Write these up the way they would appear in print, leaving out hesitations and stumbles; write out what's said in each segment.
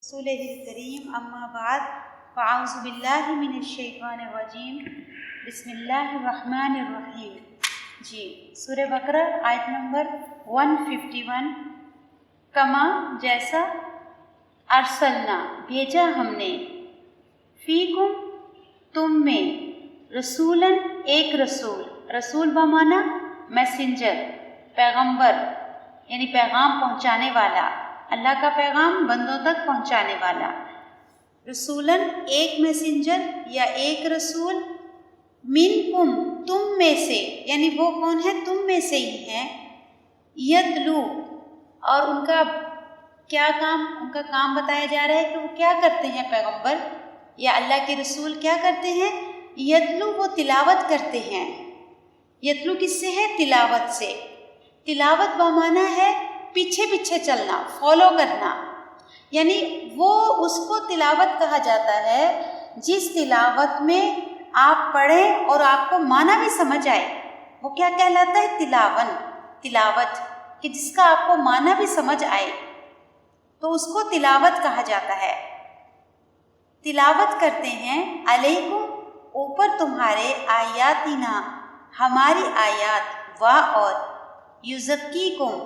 رسول کریم اما بعد فاعوذ باللہ من الشیطان الرجیم بسم اللہ الرحمن الرحیم۔ جی سورہ بقرہ آیت نمبر 151۔ کما جیسا، ارسلنا بھیجا ہم نے، فیکم تم میں، رسولاً ایک رسول، رسول بمانا میسنجر، پیغمبر یعنی پیغام پہنچانے والا، اللہ کا پیغام بندوں تک پہنچانے والا۔ رسولاً ایک میسنجر یا ایک رسول، منکم تم میں سے، یعنی وہ کون ہے؟ تم میں سے ہی ہیں۔ یتلو، اور ان کا کیا کام؟ ان کا کام بتایا جا رہا ہے کہ وہ کیا کرتے ہیں، پیغمبر یا اللہ کے رسول کیا کرتے ہیں؟ یتلو، وہ تلاوت کرتے ہیں۔ یتلو کس سے ہے؟ تلاوت سے۔ تلاوت بمانا ہے پیچھے پیچھے چلنا، فالو کرنا، یعنی وہ اس کو تلاوت کہا جاتا ہے جس تلاوت میں آپ پڑھیں اور آپ کو معنی بھی سمجھ آئے، وہ کیا کہلاتا ہے؟ تلاوت، کہ جس کا آپ کو معنی بھی سمجھ آئے تو اس کو تلاوت کہا جاتا ہے۔ تلاوت کرتے ہیں علیکم، اوپر تمہارے، آیاتنا، ہماری آیات، اور یزکیکم،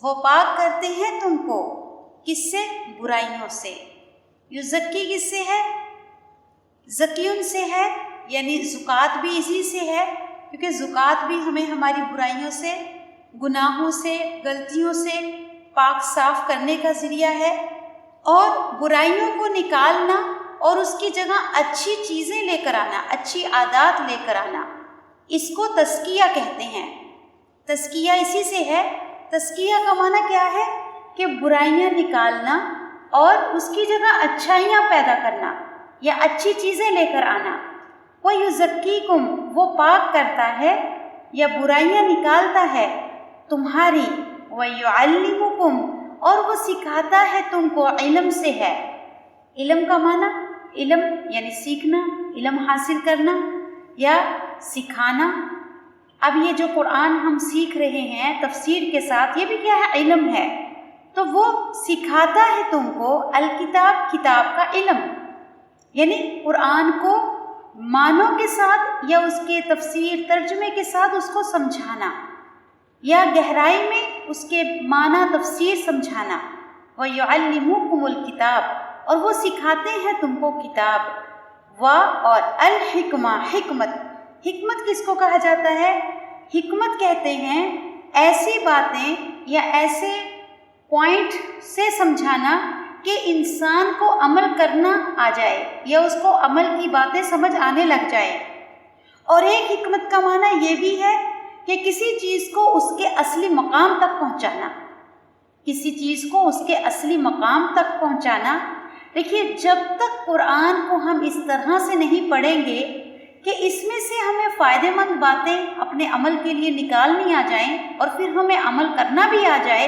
وہ پاک کرتے ہیں تم کو، کس سے؟ برائیوں سے۔ یزکی کس سے ہے؟ زکیون سے ہے، یعنی زکوٰۃ بھی اسی سے ہے، کیونکہ زکوٰۃ بھی ہمیں ہماری برائیوں سے، گناہوں سے، غلطیوں سے پاک صاف کرنے کا ذریعہ ہے، اور برائیوں کو نکالنا اور اس کی جگہ اچھی چیزیں لے کر آنا، اچھی عادات لے کر آنا، اس کو تزکیہ کہتے ہیں۔ تزکیہ اسی سے ہے۔ تزکیہ کا معنی کیا ہے؟ کہ برائیاں نکالنا اور اس کی جگہ اچھائیاں پیدا کرنا یا اچھی چیزیں لے کر آنا۔ وَيُزَكِّيكُمْ، وہ پاک کرتا ہے یا برائیاں نکالتا ہے تمہاری۔ وَيُعَلِّمُكُمْ، اور وہ سکھاتا ہے تم کو، علم سے ہے۔ علم کا معنی، علم یعنی سیکھنا، علم حاصل کرنا یا سکھانا۔ اب یہ جو قرآن ہم سیکھ رہے ہیں تفسیر کے ساتھ، یہ بھی کیا ہے؟ علم ہے۔ تو وہ سکھاتا ہے تم کو الکتاب، کتاب کا علم، یعنی قرآن کو معنوں کے ساتھ یا اس کے تفسیر ترجمے کے ساتھ اس کو سمجھانا یا گہرائی میں اس کے معنی تفسیر سمجھانا۔ وَيُعَلِّمُكُمُ الْكِتَابَ، اور وہ سکھاتے ہیں تم کو کتاب، اور الحکمہ، حکمت۔ حکمت کس کو کہا جاتا ہے؟ حکمت کہتے ہیں ایسی باتیں یا ایسے پوائنٹ سے سمجھانا کہ انسان کو عمل کرنا آ جائے یا اس کو عمل کی باتیں سمجھ آنے لگ جائے۔ اور ایک حکمت کا معنی یہ بھی ہے کہ کسی چیز کو اس کے اصلی مقام تک پہنچانا، کسی چیز کو اس کے اصلی مقام تک پہنچانا۔ دیکھیے، جب تک قرآن کو ہم اس طرح سے نہیں پڑھیں گے کہ اس میں سے ہمیں فائدہ مند باتیں اپنے عمل کے لیے نکالنی آ جائیں اور پھر ہمیں عمل کرنا بھی آ جائے،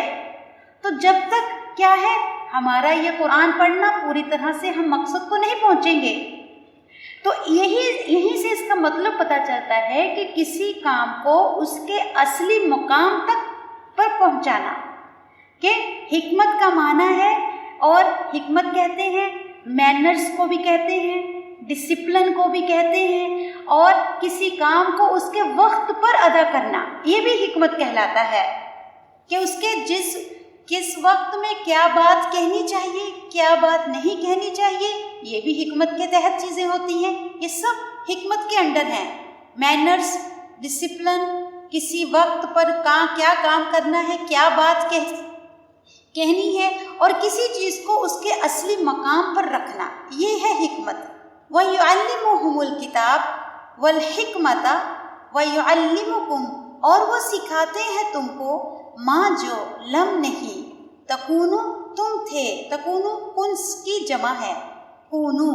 تو جب تک کیا ہے ہمارا یہ قرآن پڑھنا پوری طرح سے ہم مقصد کو نہیں پہنچیں گے۔ تو یہیں سے اس کا مطلب پتہ چلتا ہے کہ کسی کام کو اس کے اصلی مقام تک پر پہنچانا، کہ حکمت کا معنی ہے، اور حکمت کہتے ہیں مینرز کو بھی کہتے ہیں، ڈسپلن کو بھی کہتے ہیں، اور کسی کام کو اس کے وقت پر ادا کرنا، یہ بھی حکمت کہلاتا ہے، کہ اس کے کس وقت میں کیا بات کہنی چاہیے، کیا بات نہیں کہنی چاہیے، یہ بھی حکمت کے تحت چیزیں ہوتی ہیں۔ یہ سب حکمت کے انڈر ہیں۔ مینرز، ڈسپلن، کسی وقت پر کیا کام کرنا ہے، کیا بات کہنی ہے، اور کسی چیز کو اس کے اصلی مقام پر رکھنا، یہ ہے حکمت۔ وَيُعَلِّمُهُمُ الْكِتَابَ وَالْحِكْمَةَ وَيُعَلِّمُكُمْ، اور وہ سکھاتے ہیں تم کو، ماں جو، لم نہیں، تکونو تم تھے، تکونو کنس کی جمع ہے، کونو،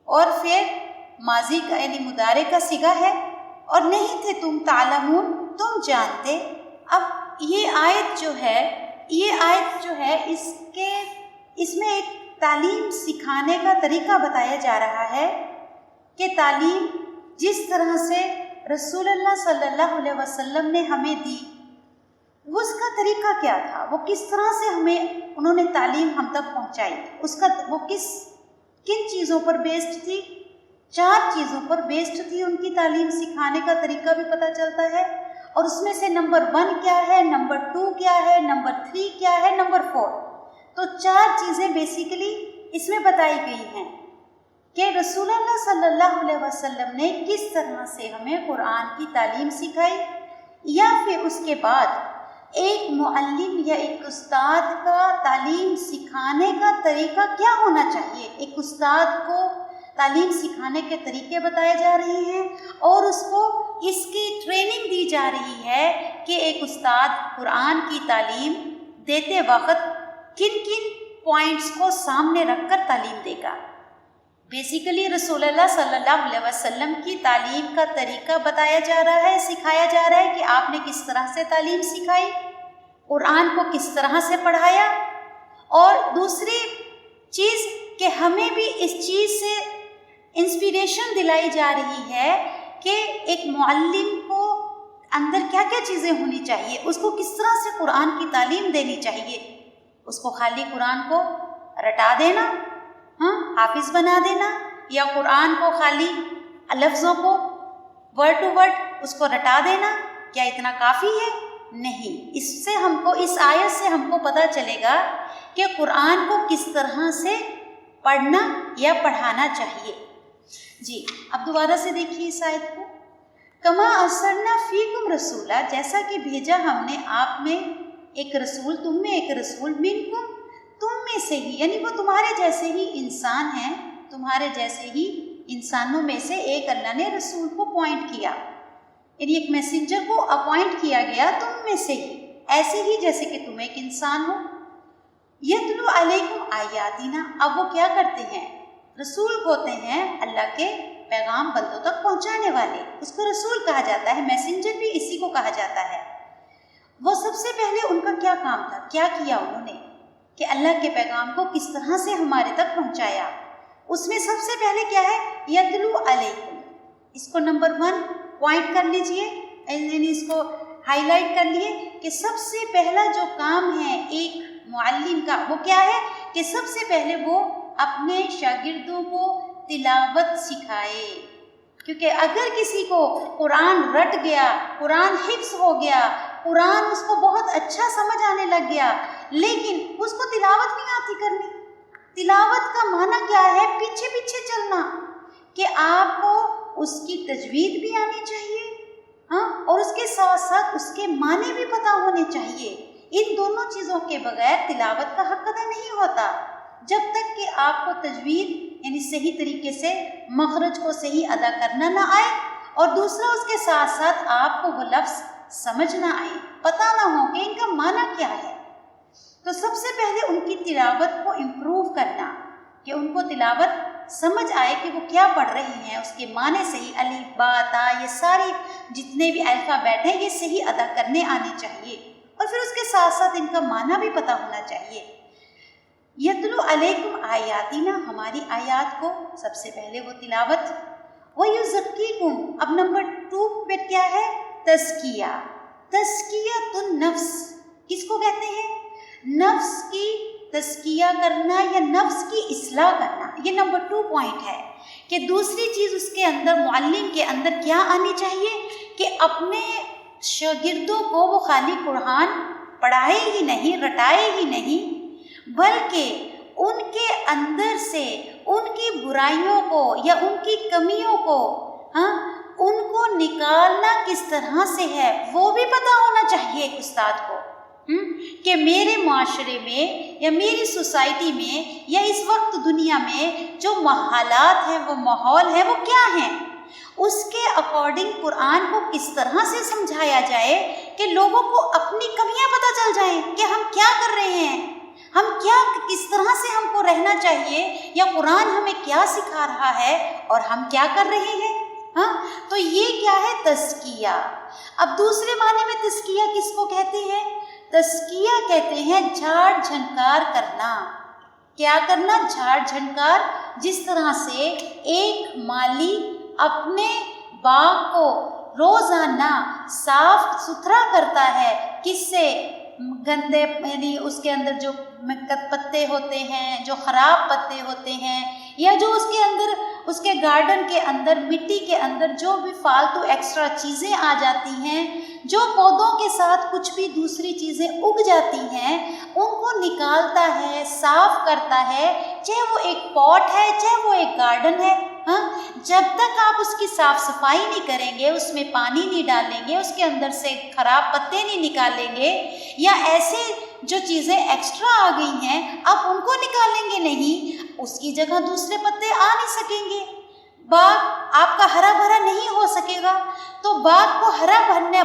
اور پھر ماضی کا یعنی مضارع کا صیغہ ہے، اور نہیں تھے تم، تعلمون، تم جانتے۔ اب یہ آیت جو ہے اس میں ایک تعلیم سکھانے کا طریقہ بتایا جا رہا ہے، کہ تعلیم جس طرح سے رسول اللہ صلی اللہ علیہ وسلم نے ہمیں دی، وہ اس کا طریقہ کیا تھا، وہ کس طرح سے ہمیں انہوں نے تعلیم ہم تک پہنچائی، وہ کن چیزوں پر بیسڈ تھی؟ 4 چیزوں پر بیسڈ تھی ان کی تعلیم سکھانے کا طریقہ بھی پتہ چلتا ہے، اور اس میں سے نمبر 1 کیا ہے، نمبر 2 کیا ہے، نمبر 3 کیا ہے، نمبر 4. تو 4 چیزیں بیسیکلی اس میں بتائی گئی ہیں کہ رسول اللہ صلی اللہ علیہ وسلم نے کس طرح سے ہمیں قرآن کی تعلیم سکھائی، یا پھر اس کے بعد ایک معلم یا ایک استاد کا تعلیم سکھانے کا طریقہ کیا ہونا چاہیے. ایک استاد کو تعلیم سکھانے کے طریقے بتائے جا رہے ہیں، اور اس کو اس کی ٹریننگ دی جا رہی ہے کہ ایک استاد قرآن کی تعلیم دیتے وقت کن کن پوائنٹس کو سامنے رکھ کر تعلیم دے گا. بیسیکلی رسول اللہ صلی اللہ علیہ وسلم کی تعلیم کا طریقہ بتایا جا رہا ہے، سکھایا جا رہا ہے کہ آپ نے کس طرح سے تعلیم سکھائی، قرآن کو کس طرح سے پڑھایا. اور دوسری چیز کہ ہمیں بھی اس چیز سے انسپریشن دلائی جا رہی ہے کہ ایک معلم کو اندر کیا کیا چیزیں ہونی چاہیے، اس کو کس طرح سے قرآن کی تعلیم دینی چاہیے. اس کو خالی قرآن کو رٹا دینا، حافظ بنا دینا، یا قرآن کو خالی لفظوں کو ورڈ ٹو ورڈ اس کو رٹا دینا، کیا اتنا کافی ہے؟ نہیں. اس آیت سے ہم کو پتہ چلے گا کہ قرآن کو کس طرح سے پڑھنا یا پڑھانا چاہیے. جی اب دوبارہ سے دیکھیے اس آیت کو. کما ارسلنا فیکم رسولا، جیسا کہ بھیجا ہم نے آپ میں ایک رسول، تم میں ایک رسول، منکم، تم میں سے ہی، یعنی وہ تمہارے جیسے ہی انسان ہیں، تمہارے جیسے ہی انسانوں میں سے ایک اللہ نے رسول کو پوائنٹ کیا، یعنی ایک میسنجر کو اپوائنٹ کیا گیا تم میں سے ہی، ایسے ہی جیسے کہ تم ایک انسان ہو. یتلو علیکم آیاتنا، اب وہ کیا کرتے ہیں؟ رسول ہوتے ہیں اللہ کے پیغام بندوں تک پہنچانے والے، اس کو رسول کہا جاتا ہے، میسنجر بھی اسی کو کہا جاتا ہے. وہ سب سے پہلے ان کا کیا کام تھا، کیا کیا انہوں نے کہ اللہ کے پیغام کو کس طرح سے ہمارے تک پہنچایا. اس میں سب سے پہلے کیا ہے؟ یتلو علیکم. اس کو نمبر 1 پوائنٹ کر لیجئے، یعنی اس کو ہائی لائٹ کر لیے کہ سب سے پہلا جو کام ہے ایک معلم کا وہ کیا ہے کہ سب سے پہلے وہ اپنے شاگردوں کو تلاوت سکھائے. کیونکہ اگر کسی کو قرآن رٹ گیا، قرآن حفظ ہو گیا، قرآن اس کو بہت اچھا سمجھ آنے لگ گیا، لیکن اس کو تلاوت نہیں آتی کرنی. تلاوت کا معنی کیا ہے؟ پیچھے پیچھے چلنا، کہ آپ کو اس کی تجوید بھی آنی چاہیے، اور اس کے ساتھ ساتھ اس کے معنی بھی پتہ ہونے چاہیے. ان دونوں چیزوں کے بغیر تلاوت کا حق ادا نہیں ہوتا. جب تک کہ آپ کو تجوید یعنی صحیح طریقے سے مخرج کو صحیح ادا کرنا نہ آئے، اور دوسرا اس کے ساتھ ساتھ آپ کو وہ لفظ سمجھ نہ آئے، پتہ نہ ہو کہ ان کا معنی کیا ہے. تو سب سے پہلے ان کی تلاوت کو امپروو کرنا، کہ ان کو تلاوت سمجھ آئے کہ وہ کیا پڑھ رہے ہیں، اس کے معنی صحیح، الف با تا یہ ساری جتنے بھی الفابیٹ ہیں یہ صحیح ادا کرنے آنے چاہیے، اور پھر اس کے ساتھ ساتھ ان کا معنی بھی پتہ ہونا چاہیے. یتلو علیکم آیاتنا، ہماری آیات کو سب سے پہلے وہ تلاوت. وَيُزَكِّيكُمْ، اب نمبر 2 پہ کیا ہے؟ تزکیہ. تزکیۃ النفس کس کو کہتے ہیں؟ نفس کی تزکیہ کرنا یا نفس کی اصلاح کرنا، یہ نمبر 2 پوائنٹ ہے. کہ دوسری چیز اس کے اندر معلم کے اندر کیا آنی چاہیے کہ اپنے شاگردوں کو وہ خالی قرآن پڑھائے ہی نہیں، رٹائے ہی نہیں، بلکہ ان کے اندر سے ان کی برائیوں کو یا ان کی کمیوں کو ان کو نکالنا کس طرح سے ہے وہ بھی پتہ ہونا چاہیے ایک استاد کو. کہ میرے معاشرے میں یا میری سوسائٹی میں یا اس وقت دنیا میں جو حالات ہیں، وہ ماحول ہے، وہ کیا ہیں، اس کے اکارڈنگ قرآن کو کس طرح سے سمجھایا جائے کہ لوگوں کو اپنی کمیاں پتہ چل جائیں کہ ہم کیا کر رہے ہیں، ہم کیا کس طرح سے ہم کو رہنا چاہیے، یا قرآن ہمیں کیا سکھا رہا ہے اور ہم کیا کر رہے ہیں. تو یہ کیا ہے؟ تزکیہ. اب دوسرے معنی میں تزکیہ کس کو کہتے ہیں؟ تزکیہ کہتے ہیں جھاڑ جھنکار کرنا. کیا کرنا؟ جھاڑ جھنکار. جس طرح سے ایک مالی اپنے باغ کو روزانہ صاف ستھرا کرتا ہے کس سے گندے یعنی اس کے اندر جو پتے ہوتے ہیں، جو خراب پتے ہوتے ہیں، یا جو اس کے اندر اس کے گارڈن کے اندر مٹی کے اندر جو بھی فالتو ایکسٹرا چیزیں آ جاتی ہیں، جو پودوں کے ساتھ کچھ بھی دوسری چیزیں اگ جاتی ہیں، ان کو نکالتا ہے، صاف کرتا ہے، چاہے وہ ایک پاٹ ہے چاہے وہ ایک گارڈن ہے۔ ہاں، جب تک آپ اس کی صاف صفائی نہیں کریں گے، اس میں پانی نہیں ڈالیں گے، اس کے اندر سے خراب پتے نہیں نکالیں گے، یا ایسے جو چیزیں ایکسٹرا آ گئی ہیں آپ ان کو نکالیں گے نہیں، اس کی جگہ دوسرے پتے آ نہیں سکیں گے، باغ آپ کا ہرا بھرا نہیں ہو سکے گا۔ تو باغ کو ہرا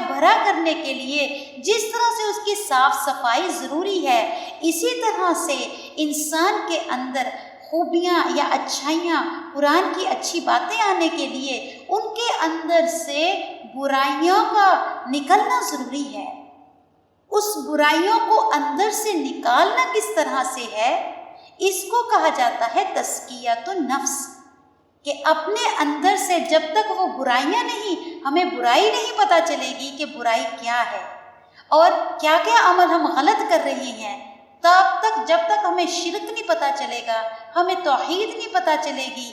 بھرا کرنے کے لیے جس طرح سے اس کی صاف صفائی ضروری ہے، اسی طرح سے انسان کے اندر خوبیاں یا اچھائیاں، قرآن کی اچھی باتیں آنے کے لیے ان کے اندر سے برائیوں کا نکلنا ضروری ہے۔ اس برائیوں کو اندر سے نکالنا کس طرح سے ہے، اس کو کہا جاتا ہے تزکیۃ النفس، کہ اپنے اندر سے جب تک وہ برائیاں نہیں، ہمیں برائی نہیں پتہ چلے گی کہ برائی کیا ہے اور کیا کیا عمل ہم غلط کر رہے ہیں، تب تک جب تک ہمیں شرک نہیں پتہ چلے گا، ہمیں توحید نہیں پتہ چلے گی،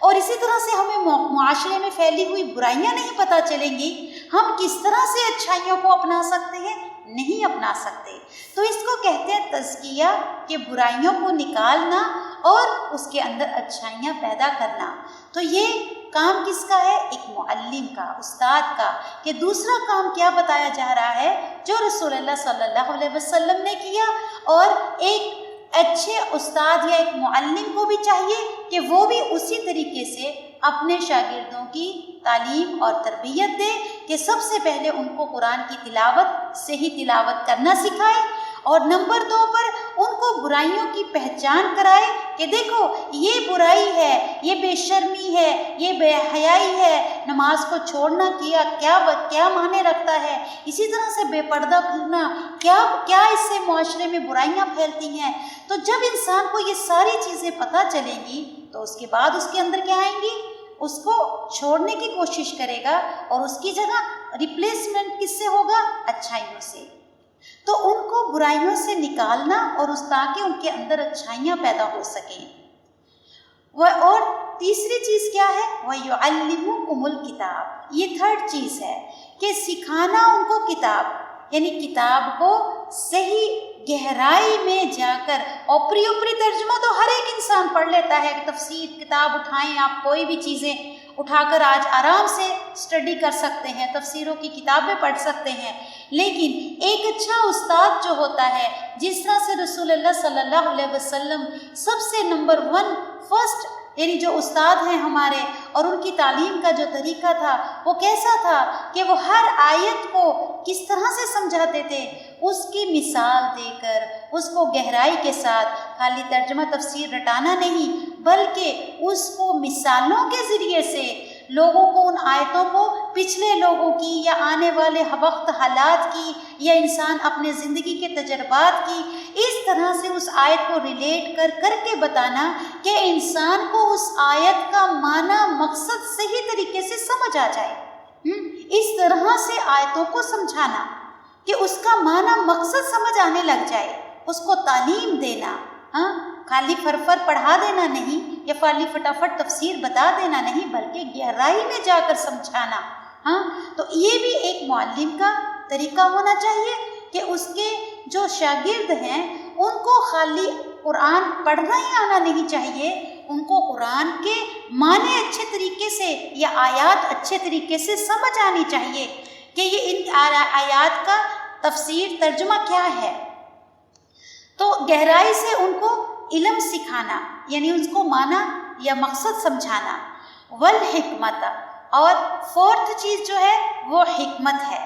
اور اسی طرح سے ہمیں معاشرے میں پھیلی ہوئی برائیاں نہیں پتہ چلیں گی، ہم کس طرح سے اچھائیوں کو اپنا سکتے ہیں، نہیں اپنا سکتے۔ تو اس کو کہتے ہیں تزکیہ، کہ برائیوں کو نکالنا اور اس کے اندر اچھائیاں پیدا کرنا۔ تو یہ کام کس کا ہے؟ ایک معلم کا، استاد کا۔ کہ دوسرا کام کیا بتایا جا رہا ہے جو رسول اللہ صلی اللہ علیہ وسلم نے کیا، اور ایک اچھے استاد یا ایک معلم کو بھی چاہیے کہ وہ بھی اسی طریقے سے اپنے شاگردوں کی تعلیم اور تربیت دے، کہ سب سے پہلے ان کو قرآن کی تلاوت سے ہی تلاوت کرنا سکھائے، اور نمبر 2 پر ان کو برائیوں کی پہچان کرائے کہ دیکھو یہ برائی ہے، یہ بے شرمی ہے، یہ بے حیائی ہے، نماز کو چھوڑنا کیا معنی رکھتا ہے، اسی طرح سے بے پردہ پھرنا کیا اس سے معاشرے میں برائیاں پھیلتی ہیں۔ تو جب انسان کو یہ ساری چیزیں پتہ چلیں گی تو اس کے بعد اس کے اندر کیا آئیں گی، اس کو چھوڑنے کی کوشش کرے گا، اور اس کی جگہ ریپلیسمنٹ کس سے ہوگا؟ اچھائیوں سے۔ تو ان کو برائیوں سے نکالنا اور تاکہ ان کے اندر اچھائیاں پیدا ہو سکیں۔ اور تیسری چیز کیا ہے؟ وَيُعَلِّمُكُمُ الْكِتَابَ، یہ 3rd چیز ہے کہ سکھانا ان کو کتاب، یعنی کتاب کو صحیح گہرائی میں جا کر، اوپری ترجمہ تو ہر ایک انسان پڑھ لیتا ہے، تفسیر کتاب اٹھائیں آپ، کوئی بھی چیزیں اٹھا کر آج آرام سے اسٹڈی کر سکتے ہیں، تفسیروں کی کتابیں پڑھ سکتے ہیں، لیکن ایک اچھا استاد جو ہوتا ہے، جس طرح سے رسول اللہ صلی اللہ علیہ وسلم سب سے نمبر 1 فرسٹ یعنی جو استاد ہیں ہمارے، اور ان کی تعلیم کا جو طریقہ تھا وہ کیسا تھا کہ وہ ہر آیت کو کس طرح سے سمجھاتے تھے، اس کی مثال دے کر، اس کو گہرائی کے ساتھ، خالی ترجمہ تفسیر رٹانا نہیں بلکہ اس کو مثالوں کے ذریعے سے لوگوں کو، ان آیتوں کو پچھلے لوگوں کی یا آنے والے وقت حالات کی یا انسان اپنے زندگی کے تجربات کی، اس طرح سے اس آیت کو ریلیٹ کر کے بتانا کہ انسان کو اس آیت کا معنی مقصد صحیح طریقے سے سمجھ آ جائے۔ اس طرح سے آیتوں کو سمجھانا کہ اس کا معنی مقصد سمجھ آنے لگ جائے، اس کو تعلیم دینا، خالی فرفر پڑھا دینا نہیں یا خالی فٹافٹ تفسیر بتا دینا نہیں، بلکہ گہرائی میں جا کر سمجھانا۔ تو یہ بھی ایک معلم کا طریقہ ہونا چاہیے کہ اس کے جو شاگرد ہیں ان کو خالی قرآن پڑھنا ہی آنا نہیں چاہیے، ان کو قرآن کے معنی اچھے طریقے سے یا آیات اچھے طریقے سے سمجھ آنی چاہیے کہ یہ ان آیات کا تفسیر ترجمہ کیا ہے۔ تو گہرائی سے ان کو علم سکھانا، یعنی اس کو معنی یا مقصد سمجھانا۔ والحکمت، اور 4تھ چیز جو ہے وہ حکمت ہے،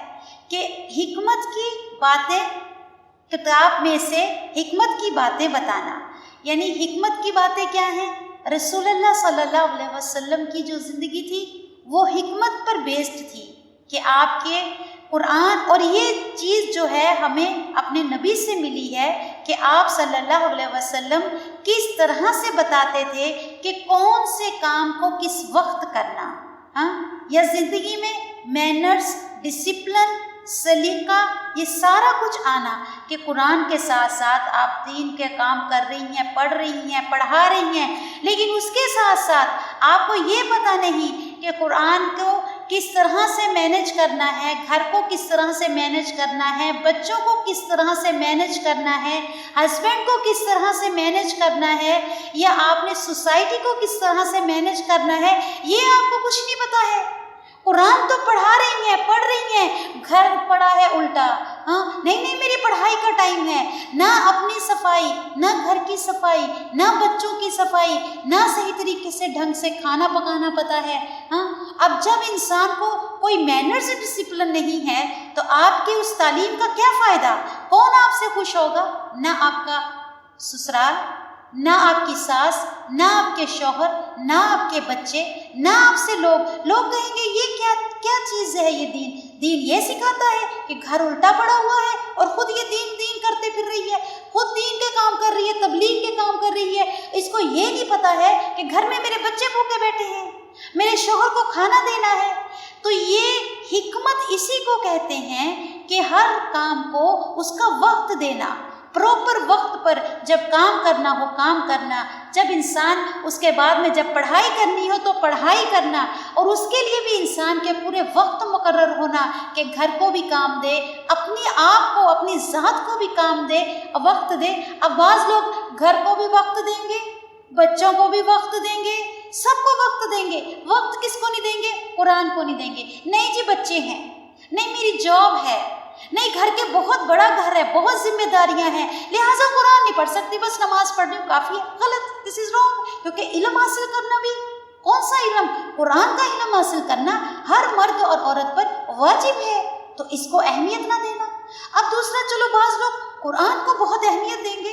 کہ حکمت کی باتیں، کتاب میں سے حکمت کی باتیں بتانا۔ یعنی حکمت کی باتیں کیا ہیں؟ رسول اللہ صلی اللہ علیہ وسلم کی جو زندگی تھی وہ حکمت پر بیسڈ تھی، کہ آپ کے قرآن، اور یہ چیز جو ہے ہمیں اپنے نبی سے ملی ہے کہ آپ صلی اللہ علیہ وسلم کس طرح سے بتاتے تھے کہ کون سے کام کو کس وقت کرنا، یا زندگی میں مینرز، ڈسپلن سلیقہ، یہ سارا کچھ آنا کہ قرآن کے ساتھ ساتھ آپ دین کے کام کر رہی ہیں، پڑھ رہی ہیں، پڑھا رہی ہیں، لیکن اس کے ساتھ ساتھ آپ کو یہ پتہ نہیں کہ قرآن کو کس طرح سے مینیج کرنا ہے، گھر کو کس طرح سے مینیج کرنا ہے، بچوں کو کس طرح سے مینیج کرنا ہے، ہسبینڈ کو کس طرح سے مینیج کرنا ہے، یا آپ نے سوسائٹی کو کس طرح سے مینیج کرنا ہے، یہ آپ کو کچھ نہیں پتہ ہے۔ قرآن تو پڑھا رہی ہیں، پڑھ رہی ہیں، گھر پڑا ہے الٹا، ہاں نہیں میری پڑھائی کا ٹائم ہے، نہ اپنی صفائی، نہ گھر کی صفائی، نہ بچوں کی صفائی، نہ صحیح طریقے سے ڈھنگ سے کھانا پکانا پتہ ہے، ہاں۔ اب جب انسان کو کوئی مینرز ڈسپلن نہیں ہے تو آپ کی اس تعلیم کا کیا فائدہ؟ کون آپ سے خوش ہوگا؟ نہ آپ کا سسرال، نہ آپ کی ساس، نہ آپ کے شوہر، نہ آپ کے بچے، نہ آپ سے لوگ کہیں گے یہ کیا چیز ہے یہ دین یہ سکھاتا ہے کہ گھر الٹا پڑا ہوا ہے اور خود یہ دین کرتے پھر رہی ہے، خود دین کے کام کر رہی ہے، تبلیغ کے کام کر رہی ہے، اس کو یہ نہیں پتا ہے کہ گھر میں میرے بچے بھوکے بیٹھے ہیں، میرے شوہر کو کھانا دینا ہے۔ تو یہ حکمت اسی کو کہتے ہیں کہ ہر کام کو اس کا وقت دینا، پراپر وقت پر جب کام کرنا ہو کام کرنا، جب انسان اس کے بعد میں جب پڑھائی کرنی ہو تو پڑھائی کرنا، اور اس کے لیے بھی انسان کے پورے وقت مقرر ہونا کہ گھر کو بھی کام دے، اپنے آپ کو، اپنی ذات کو بھی کام دے، وقت دے۔ اب بعض لوگ گھر کو بھی وقت دیں گے، بچوں کو بھی وقت دیں گے، سب کو وقت دیں گے، وقت کس کو نہیں دیں گے؟ قرآن کو نہیں دیں گے۔ نہیں جی بچے ہیں، نہیں میری جاب ہے، نہیں گھر کے بہت بڑا گھر ہے، بہت ذمہ داریاں ہیں، لہٰذا قرآن نہیں پڑھ سکتی، بس نماز پڑھ رہی ہوں کافی ہے۔ غلط، دس از رانگ، کیونکہ علم حاصل کرنا بھی، کون سا علم؟ قرآن کا علم حاصل کرنا ہر مرد اور عورت پر واجب ہے، تو اس کو اہمیت نہ دینا۔ اب دوسرا، چلو بعض لوگ قرآن کو بہت اہمیت دیں گے،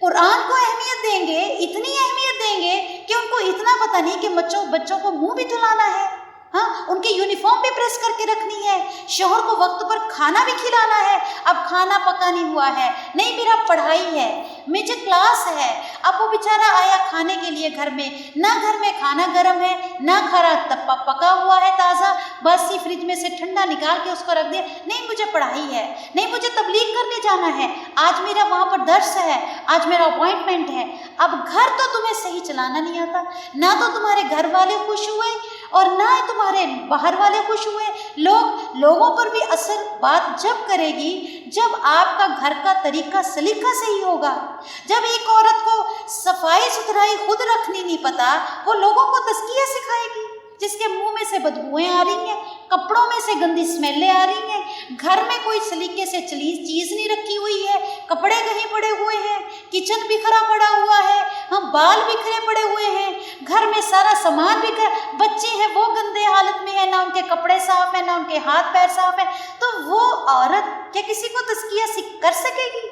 قرآن کو اہمیت دیں گے، اتنی اہمیت دیں گے کہ ان کو اتنا پتہ نہیں کہ بچوں کو منہ بھی دھلانا ہے، ہاں ان کی یونیفارم بھی پریس کر کے رکھنی ہے، شوہر کو وقت پر کھانا بھی کھلانا ہے، اب کھانا پکا نہیں ہوا ہے، نہیں میرا پڑھائی ہے، مجھے کلاس ہے، اب وہ بیچارہ آیا کھانے کے لیے گھر میں، نہ گھر میں کھانا گرم ہے، نہ کھانا پکا ہوا ہے تازہ، بس ہی فریج میں سے ٹھنڈا نکال کے اس کو رکھ دیا، نہیں مجھے پڑھائی ہے، نہیں مجھے تبلیغ کرنے جانا ہے، آج میرا وہاں پر درس ہے، آج میرا اپوائنٹمنٹ ہے۔ اب گھر تو تمہیں صحیح چلانا نہیں آتا، نہ تو تمہارے گھر والے خوش ہوئے اور نہ تمہارے باہر والے خوش ہوئے۔ لوگوں پر بھی اثر بات جب کرے گی جب آپ کا گھر کا طریقہ سلیقہ صحیح ہوگا۔ جب ایک عورت کو صفائی ستھرائی خود رکھنی نہیں پتا، وہ لوگوں کو تزکیہ سکھائے گی، جس کے منہ میں سے بدبوئیں آ رہی ہیں، کپڑوں میں سے گندی اسمیلیں آ رہی ہیں، گھر میں کوئی سلیقے سے چیز نہیں رکھی ہوئی ہے، کپڑے کہیں پڑے ہوئے ہیں، کچن بکھرا پڑا ہوا ہے، ہم بال بکھرے پڑے ہوئے ہیں، گھر میں سارا سامان بچے ہیں وہ گندے حالت میں ہیں، نہ ان کے کپڑے صاف ہیں، نہ ان کے ہاتھ پیر صاف ہیں، تو وہ عورت کیا کسی کو تزکیہ کر سکے گی؟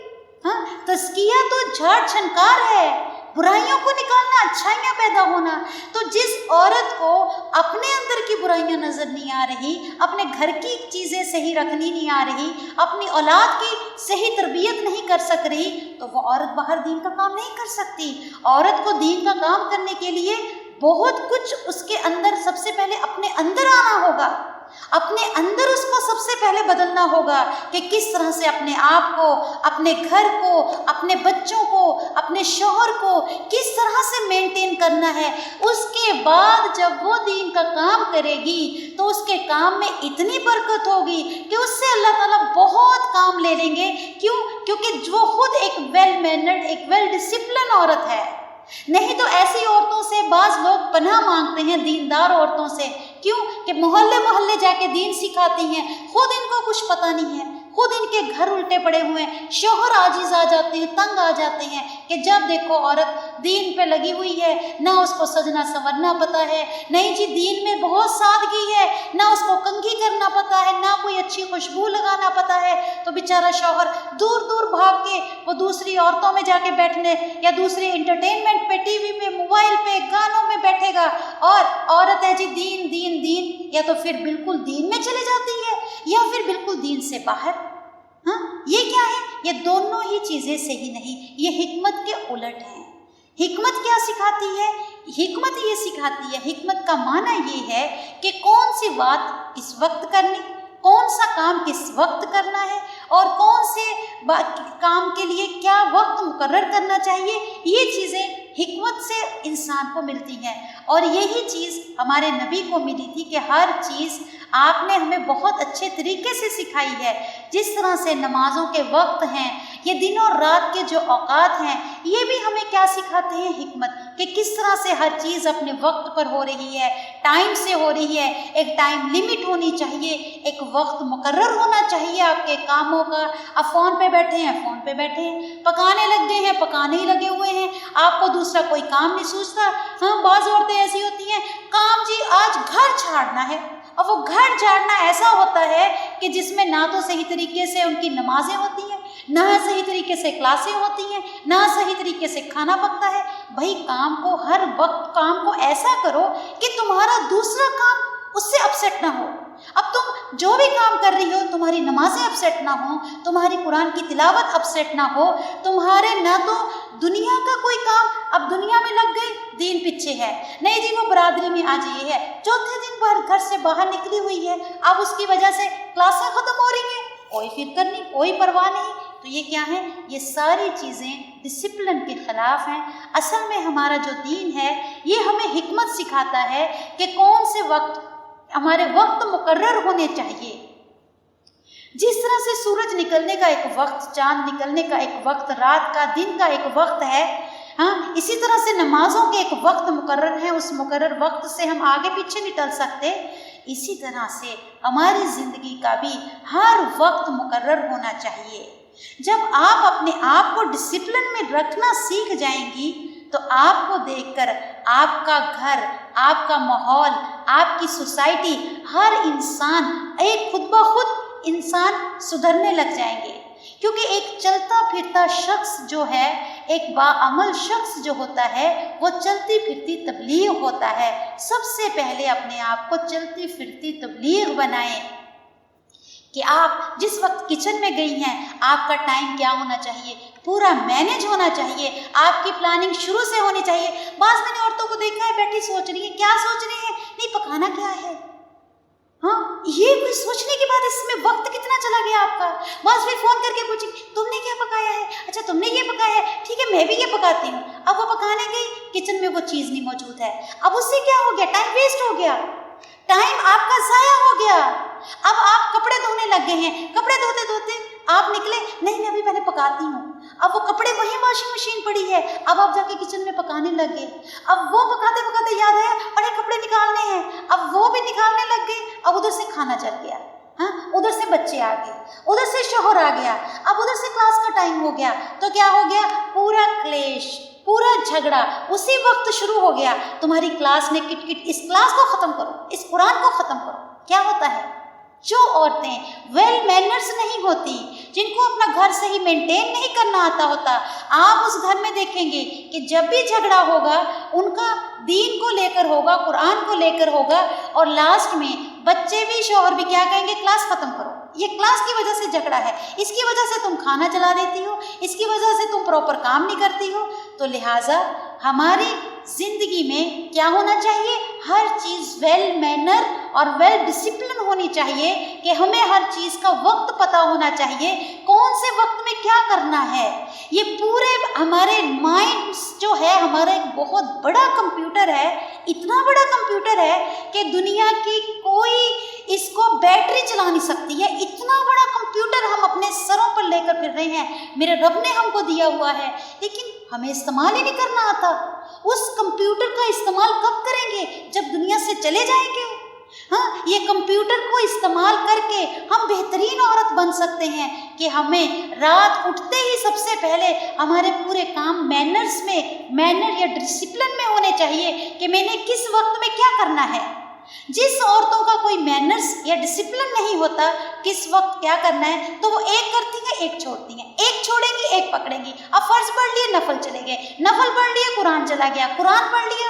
ہاں، تزکیہ تو جھاڑ چھنکار ہے، برائیوں کو نکالنا، اچھائیاں پیدا ہونا۔ تو جس عورت کو اپنے اندر کی برائیاں نظر نہیں آ رہی، اپنے گھر کی چیزیں صحیح رکھنی نہیں آ رہی، اپنی اولاد کی صحیح تربیت نہیں کر سک رہی، تو وہ عورت باہر دین کا کام نہیں کر سکتی۔ عورت کو دین کا کام کرنے کے لیے بہت کچھ اس کے اندر سب سے پہلے اپنے اندر آنا ہوگا، اپنے اندر اس کو سب سے پہلے بدلنا ہوگا کہ کس طرح سے اپنے آپ کو، اپنے گھر کو، اپنے بچوں کو، اپنے شوہر کو کس طرح سے مینٹین کرنا ہے۔ اس کے بعد جب وہ دین کا کام کرے گی تو اس کے کام میں اتنی برکت ہوگی کہ اس سے اللہ تعالیٰ بہت کام لے لیں گے۔ کیوں؟ کیونکہ وہ خود ایک ویل مینرڈ، ایک ویل ڈسپلن عورت ہے۔ نہیں تو ایسی عورتوں سے بعض لوگ پناہ مانگتے ہیں، دیندار عورتوں سے، کیوں کہ محلے محلے جا کے دین سکھاتی ہیں، خود ان کو کچھ پتہ نہیں ہے، خود ان کے گھر الٹے پڑے ہوئے ہیں، شوہر عاجز آ جاتے ہیں، تنگ آ جاتے ہیں کہ جب دیکھو عورت دین پہ لگی ہوئی ہے، نہ اس کو سجنا سنورنا پتہ ہے، نہیں جی دین میں بہت سادگی ہے، نہ اس کو کنگھی کرنا پتہ ہے، نہ کوئی اچھی خوشبو لگانا پتہ ہے، تو بیچارہ شوہر دور دور بھاگ کے وہ دوسری عورتوں میں جا کے بیٹھنے یا دوسری انٹرٹینمنٹ پہ، ٹی وی پہ، موبائل پہ، گانوں میں بیٹھے گا، اور عورت ہے جی دین دین دین، یا تو پھر بالکل دین میں چلے جاتی ہے یا پھر بالکل دین سے باہر۔ ہاں، یہ کیا ہے؟ یہ دونوں ہی چیزیں صحیح نہیں، یہ حکمت کے الٹ ہیں۔ حکمت کیا سکھاتی ہے؟ حکمت یہ سکھاتی ہے، حکمت کا معنی یہ ہے کہ کون سی بات اس وقت کرنی، کون سا کام کس وقت کرنا ہے اور کون سے کام کے لیے کیا وقت مقرر کرنا چاہیے، یہ چیزیں حکمت سے انسان کو ملتی ہیں۔ اور یہی چیز ہمارے نبی کو ملی تھی کہ ہر چیز آپ نے ہمیں بہت اچھے طریقے سے سکھائی ہے۔ جس طرح سے نمازوں کے وقت ہیں، یہ دن اور رات کے جو اوقات ہیں، یہ بھی ہمیں کیا سکھاتے ہیں؟ حکمت، کہ کس طرح سے ہر چیز اپنے وقت پر ہو رہی ہے، ٹائم سے ہو رہی ہے، ایک ٹائم لمٹ ہونی چاہیے، ایک وقت مقرر ہونا چاہیے آپ کے کاموں کا۔ اب فون پہ بیٹھے ہیں، فون پہ بیٹھے ہیں، پکانے لگ گئے ہیں، پکانے ہی لگے ہوئے ہیں، آپ کو دوسرا کوئی کام نہیں سوچتا۔ ہاں، بعض عورتیں ایسی ہوتی ہیں، کام جی آج گھر جھاڑنا ہے، اور وہ گھر جھاڑنا ایسا ہوتا ہے کہ جس میں نہ تو صحیح طریقے سے ان کی نمازیں ہوتی ہیں، نہ صحیح طریقے سے کلاسیں ہوتی ہیں، نہ صحیح طریقے سے کھانا پکتا ہے۔ بھائی کام کو ہر وقت کام کو ایسا کرو کہ تمہارا دوسرا کام اس سے اپسیٹ نہ ہو۔ اب تم جو بھی کام کر رہی ہو، تمہاری نمازیں اپسیٹ نہ ہوں، تمہاری قرآن کی تلاوت اپسیٹ نہ ہو، تمہارے نہ تو دنیا کا کوئی کام، اب دنیا میں لگ گئی، دین پیچھے ہے، نہیں جی وہ برادری میں آج یہ ہے، چوتھے دن پر گھر سے باہر نکلی ہوئی ہے، اب اس کی وجہ سے کلاسیں ختم ہو رہی ہیں، کوئی فکر نہیں، کوئی پرواہ نہیں۔ تو یہ کیا ہے؟ یہ ساری چیزیں ڈسپلن کے خلاف ہیں۔ اصل میں ہمارا جو دین ہے یہ ہمیں حکمت سکھاتا ہے کہ کون سے وقت ہمارے وقت مقرر ہونے چاہیے۔ جس طرح سے سورج نکلنے کا ایک وقت، چاند نکلنے کا ایک وقت، رات کا دن کا ایک وقت ہے، ہاں اسی طرح سے نمازوں کے ایک وقت مقرر ہے، اس مقرر وقت سے ہم آگے پیچھے نہیں ٹل سکتے۔ اسی طرح سے ہماری زندگی کا بھی ہر وقت مقرر ہونا چاہیے۔ جب آپ اپنے آپ کو ڈسپلن میں رکھنا سیکھ جائیں گی تو آپ کو دیکھ کر آپ کا گھر، آپ کا ماحول، آپ کی سوسائٹی، ہر انسان ایک خود بخود انسان سدھرنے لگ جائیں گے۔ کیونکہ ایک چلتا پھرتا شخص جو ہے، ایک باعمل شخص جو ہوتا ہے، وہ چلتی پھرتی تبلیغ ہوتا ہے۔ سب سے پہلے اپنے آپ کو چلتی پھرتی تبلیغ بنائیں کہ آپ جس وقت کچن میں گئی ہیں، آپ کا ٹائم کیا ہونا چاہیے، پورا مینیج ہونا چاہیے، آپ کی پلاننگ شروع سے ہونی چاہیے۔ بعض میں نے عورتوں کو دیکھا ہے بیٹھی سوچ رہی ہے، کیا سوچ رہی ہے؟ نہیں پکانا کیا ہے، ہاں یہ کوئی سوچنے کے بعد اس میں وقت کتنا چلا گیا آپ کا۔ بعض پھر فون کر کے پوچھیں تم نے کیا پکایا ہے، اچھا تم نے یہ پکایا ہے، ٹھیک ہے میں بھی یہ پکاتی ہوں۔ اب وہ پکانے گئی، کچن میں وہ چیز نہیں موجود ہے، اب اس سے کیا ہو گیا؟ ٹائم ویسٹ ہو گیا، ٹائم آپ کا ضائع ہو گیا۔ اب آپ کپڑے دھونے لگ گئے ہیں، کپڑے دھوتے دھوتے آپ نکلے، نہیں ابھی میں نے پکاتی ہوں، اب وہ کپڑے وہیں واشنگ مشین پڑی ہے، اب آپ جا کے کچن میں پکانے لگ گئے۔ اب وہ پکاتے پکاتے یاد آیا ارے کپڑے نکالنے ہیں، اب وہ بھی نکالنے لگ گئے، اب ادھر سے کھانا چل گیا، ہاں ادھر سے بچے آ گئے، ادھر سے شوہر آ گیا، اب ادھر سے کلاس کا ٹائم ہو گیا، تو کیا ہو گیا؟ پورا کلیش، پورا جھگڑا اسی وقت شروع ہو گیا۔ تمہاری کلاس نے کٹ کٹ، اس کلاس کو ختم کرو، اس قرآن کو ختم کرو۔ کیا ہوتا ہے؟ جو عورتیں ویل مینرز نہیں ہوتی، جن کو اپنا گھر صحیح مینٹین نہیں کرنا آتا ہوتا، آپ اس گھر میں دیکھیں گے کہ جب بھی جھگڑا ہوگا ان کا دین کو لے کر ہوگا، قرآن کو لے کر ہوگا، اور لاسٹ میں بچے بھی شوہر بھی کیا کہیں گے؟ کلاس ختم کرو، یہ کلاس کی وجہ سے جھگڑا ہے، اس کی وجہ سے تم کھانا چلا دیتی ہو، اس کی وجہ سے تم پراپر کام نہیں کرتی ہو۔ تو لہٰذا ہماری زندگی میں کیا ہونا چاہیے؟ ہر چیز ویل مینر اور ویل ڈسپلن ہونی چاہیے، کہ ہمیں ہر چیز کا وقت پتہ ہونا چاہیے، کون سے وقت میں کیا کرنا ہے۔ یہ پورے ہمارے مائنڈ جو ہے، ہمارا ایک بہت بڑا کمپیوٹر ہے، اتنا بڑا کمپیوٹر ہے کہ دنیا کی کوئی اس کو بیٹری چلا نہیں سکتی ہے، اتنا بڑا کمپیوٹر ہم اپنے سروں پر لے کر پھر رہے ہیں، میرے رب نے ہم کو دیا ہوا ہے، لیکن ہمیں استعمال ہی نہیں کرنا آتا۔ اس کمپیوٹر کا استعمال کب کریں گے؟ جب دنیا سے چلے جائیں گے۔ ہاں یہ کمپیوٹر کو استعمال کر کے ہم بہترین عورت بن سکتے ہیں، کہ ہمیں رات اٹھتے ہی سب سے پہلے ہمارے پورے کام مینرز میں، مینر یا ڈسپلن میں ہونے چاہیے، کہ میں نے کس وقت میں کیا کرنا ہے۔ جس عورتوں کا کوئی مینرز یا ڈسپلن نہیں ہوتا کس وقت کیا کرنا ہے، تو وہ ایک کرتی ہیں ایک چھوڑتی ہیں، ایک چھوڑیں گی ایک پکڑیں گی۔ اب فرض پڑھ لیے، نفل چلے گئے، نفل پڑھ لیے، قرآن چلا گیا، قرآن پڑھ لیا،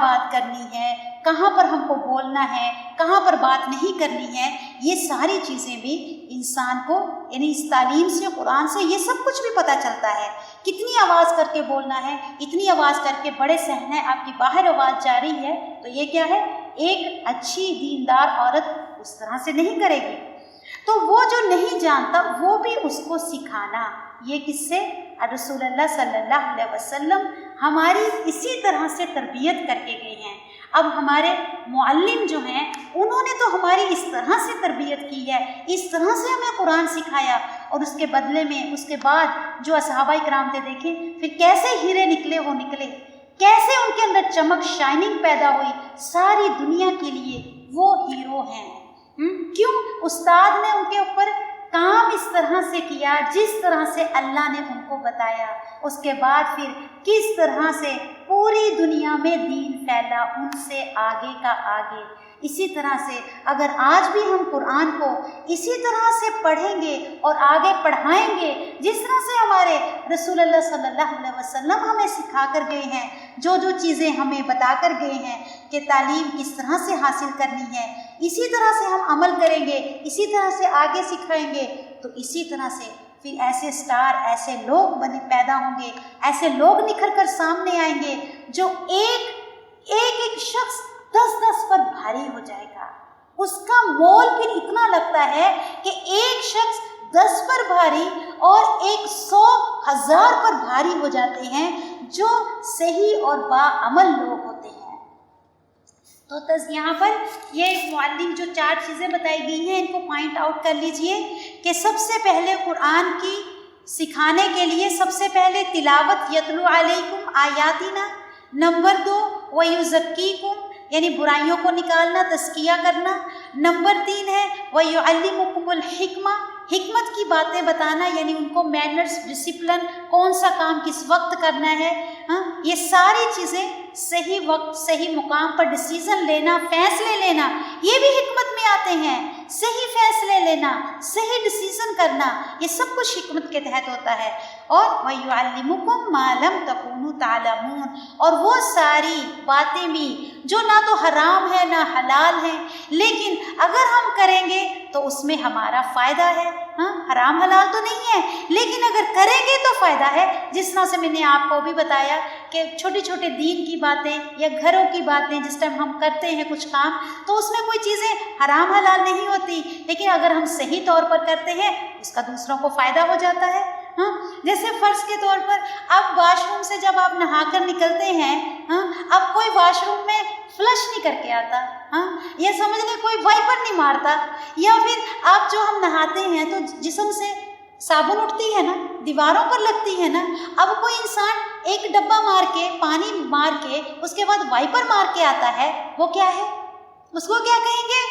بات کرنی ہے، کہاں پر ہم کو بولنا ہے، کہاں پر بات نہیں کرنی ہے، یہ ساری چیزیں بھی انسان کو یعنی اس تعلیم سے، قرآن سے یہ سب کچھ بھی پتہ چلتا ہے۔ کتنی آواز کر کے بولنا ہے، اتنی آواز کر کے بڑے صحن ہے، آپ کی باہر آواز جا رہی ہے تو یہ کیا ہے، ایک اچھی دیندار عورت اس طرح سے نہیں کرے گی۔ تو وہ جو نہیں جانتا وہ بھی اس کو سکھانا، یہ کس سے؟ رسول اللہ صلی اللہ علیہ وسلم ہماری اسی طرح سے تربیت کر کے گئے ہیں۔ اب ہمارے معلم جو ہیں انہوں نے تو ہماری اس طرح سے تربیت کی ہے، اس طرح سے ہمیں قرآن سکھایا، اور اس کے بدلے میں اس کے بعد جو صحابہ کرام تھے، دیکھیں پھر کیسے ہیرے نکلے، وہ نکلے کیسے، ان کے اندر چمک، شائننگ پیدا ہوئی، ساری دنیا کے لیے وہ ہیرو ہیں۔ کیوں؟ استاد نے ان کے اوپر کام اس طرح سے کیا جس طرح سے اللہ نے ان کو بتایا، اس کے بعد پھر کس طرح سے پوری دنیا میں دین پھیلا، ان سے آگے کا آگے۔ اسی طرح سے اگر آج بھی ہم قرآن کو اسی طرح سے پڑھیں گے اور آگے پڑھائیں گے جس طرح سے ہمارے رسول اللہ صلی اللہ علیہ وسلم ہمیں سکھا کر گئے ہیں، جو جو چیزیں ہمیں بتا کر گئے ہیں کہ تعلیم کس طرح سے حاصل کرنی ہے، اسی طرح سے ہم عمل کریں گے، اسی طرح سے آگے سکھائیں گے، تو اسی طرح سے پھر ایسے سٹار، ایسے لوگ پیدا ہوں گے، ایسے لوگ نکھر کر سامنے آئیں گے جو ایک شخص 10 پر بھاری ہو جائے گا۔ اس کا مول پھر اتنا لگتا ہے کہ ایک شخص 10 پر بھاری اور 100,000 پر بھاری ہو جاتے ہیں جو صحیح اور باعمل لوگ ہوتے ہیں۔ تو یہاں پر یہ معلم جو 4 چیزیں بتائی گئی ہیں ان کو پوائنٹ آؤٹ کر لیجئے کہ سب سے پہلے قرآن کی سکھانے کے لیے سب سے پہلے تلاوت، یتلو علیکم آیاتنا۔ نمبر 2 وَيُزَكِّيكُمْ یعنی برائیوں کو نکالنا، تزکیہ کرنا۔ نمبر 3 ہے وَيُعَلِّمُكُمُ الْحِكْمَةَ حکمت کی باتیں بتانا، یعنی ان کو مینرز، ڈسپلن، کون سا کام کس وقت کرنا ہے، یہ ساری چیزیں صحیح وقت، صحیح مقام پر ڈیسیزن لینا، فیصلے لینا، یہ بھی حکمت میں آتے ہیں۔ صحیح فیصلے لینا، صحیح ڈیسیزن کرنا، یہ سب کچھ حکمت کے تحت ہوتا ہے۔ اور وَيُعَلِّمُكُمْ مَا لَمْ تَكُونُوا تَعْلَمُونَ اور وہ ساری باتیں بھی جو نہ تو حرام ہے نہ حلال ہے، لیکن اگر ہم کریں گے تو اس میں ہمارا فائدہ ہے۔ حرام حلال تو نہیں ہے لیکن اگر کریں گے تو فائدہ ہے۔ جس طرح سے میں نے آپ کو بھی بتایا کہ چھوٹے چھوٹے دین کی باتیں یا گھروں کی باتیں جس ٹائم ہم کرتے ہیں کچھ کام تو اس میں کوئی چیزیں حرام حلال نہیں ہوتی، لیکن اگر ہم صحیح طور پر کرتے ہیں اس کا دوسروں کو فائدہ ہو جاتا ہے۔ جیسے فرض کے طور پر اب واش روم سے جب آپ نہا کر نکلتے ہیں، اب کوئی واش روم میں فلش نہیں کر کے آتا، یا سمجھ لیں کوئی وائپر نہیں مارتا، یا پھر آپ جو ہم نہاتے ہیں تو جسم سے صابن اٹھتی ہے نا، دیواروں پر لگتی ہے نا، اب کوئی انسان ایک ڈبہ مار کے، پانی مار کے، اس کے بعد وائپر مار کے آتا ہے، وہ کیا ہے؟ اس کو کیا کہیں گے؟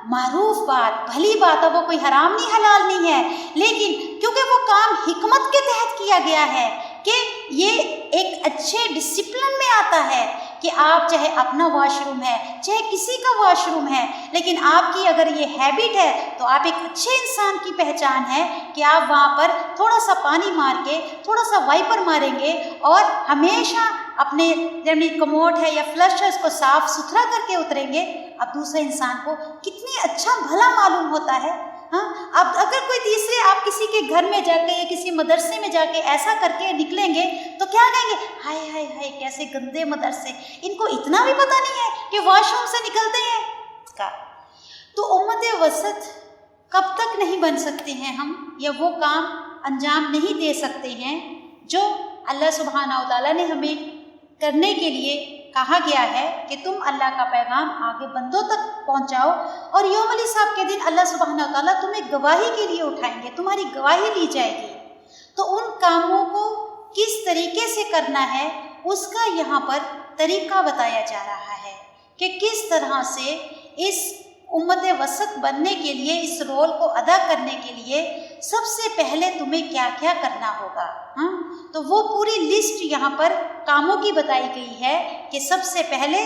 معروف بات، بھلی بات ہے، وہ کوئی حرام نہیں حلال نہیں ہے، لیکن کیونکہ وہ کام حکمت کے تحت کیا گیا ہے کہ یہ ایک اچھے ڈسپلن میں آتا ہے کہ آپ چاہے اپنا واش روم ہے چاہے کسی کا واش روم ہے، لیکن آپ کی اگر یہ ہیبٹ ہے تو آپ ایک اچھے انسان کی پہچان ہے کہ آپ وہاں پر تھوڑا سا پانی مار کے، تھوڑا سا وائپر ماریں گے اور ہمیشہ اپنے یعنی کموڈ ہے یا فلش ہے اس کو صاف ستھرا کر کے اتریں گے۔ اب دوسرے انسان کو کتنی اچھا بھلا معلوم ہوتا ہے۔ اب اگر کوئی تیسرے آپ کسی کے گھر میں جا کے یا کسی مدرسے میں جا کے ایسا کر کے نکلیں گے تو کیا کہیں گے؟ ہائے ہائے ہائے کیسے گندے مدرسے، ان کو اتنا بھی پتہ نہیں ہے کہ واش روم سے نکلتے ہیں کا۔ تو امت وسط کب تک نہیں بن سکتے ہیں ہم، یا وہ کام انجام نہیں دے سکتے ہیں جو اللہ سبحانہ و تعالیٰ نے ہمیں کرنے کے لیے کہا گیا ہے کہ تم اللہ کا پیغام آگے بندوں تک پہنچاؤ، اور یوم الحساب کے دن اللہ سبحانہ و تعالیٰ تمہیں گواہی کے لیے اٹھائیں گے، تمہاری گواہی لی جائے گی۔ تو ان کاموں کو کس طریقے سے کرنا ہے اس کا یہاں پر طریقہ بتایا جا رہا ہے کہ کس طرح سے اس امت وسط بننے کے لیے، اس رول کو ادا کرنے کے لیے سب سے پہلے تمہیں کیا کیا کرنا ہوگا۔ تو وہ پوری لسٹ یہاں پر کاموں کی بتائی گئی ہے کہ سب سے پہلے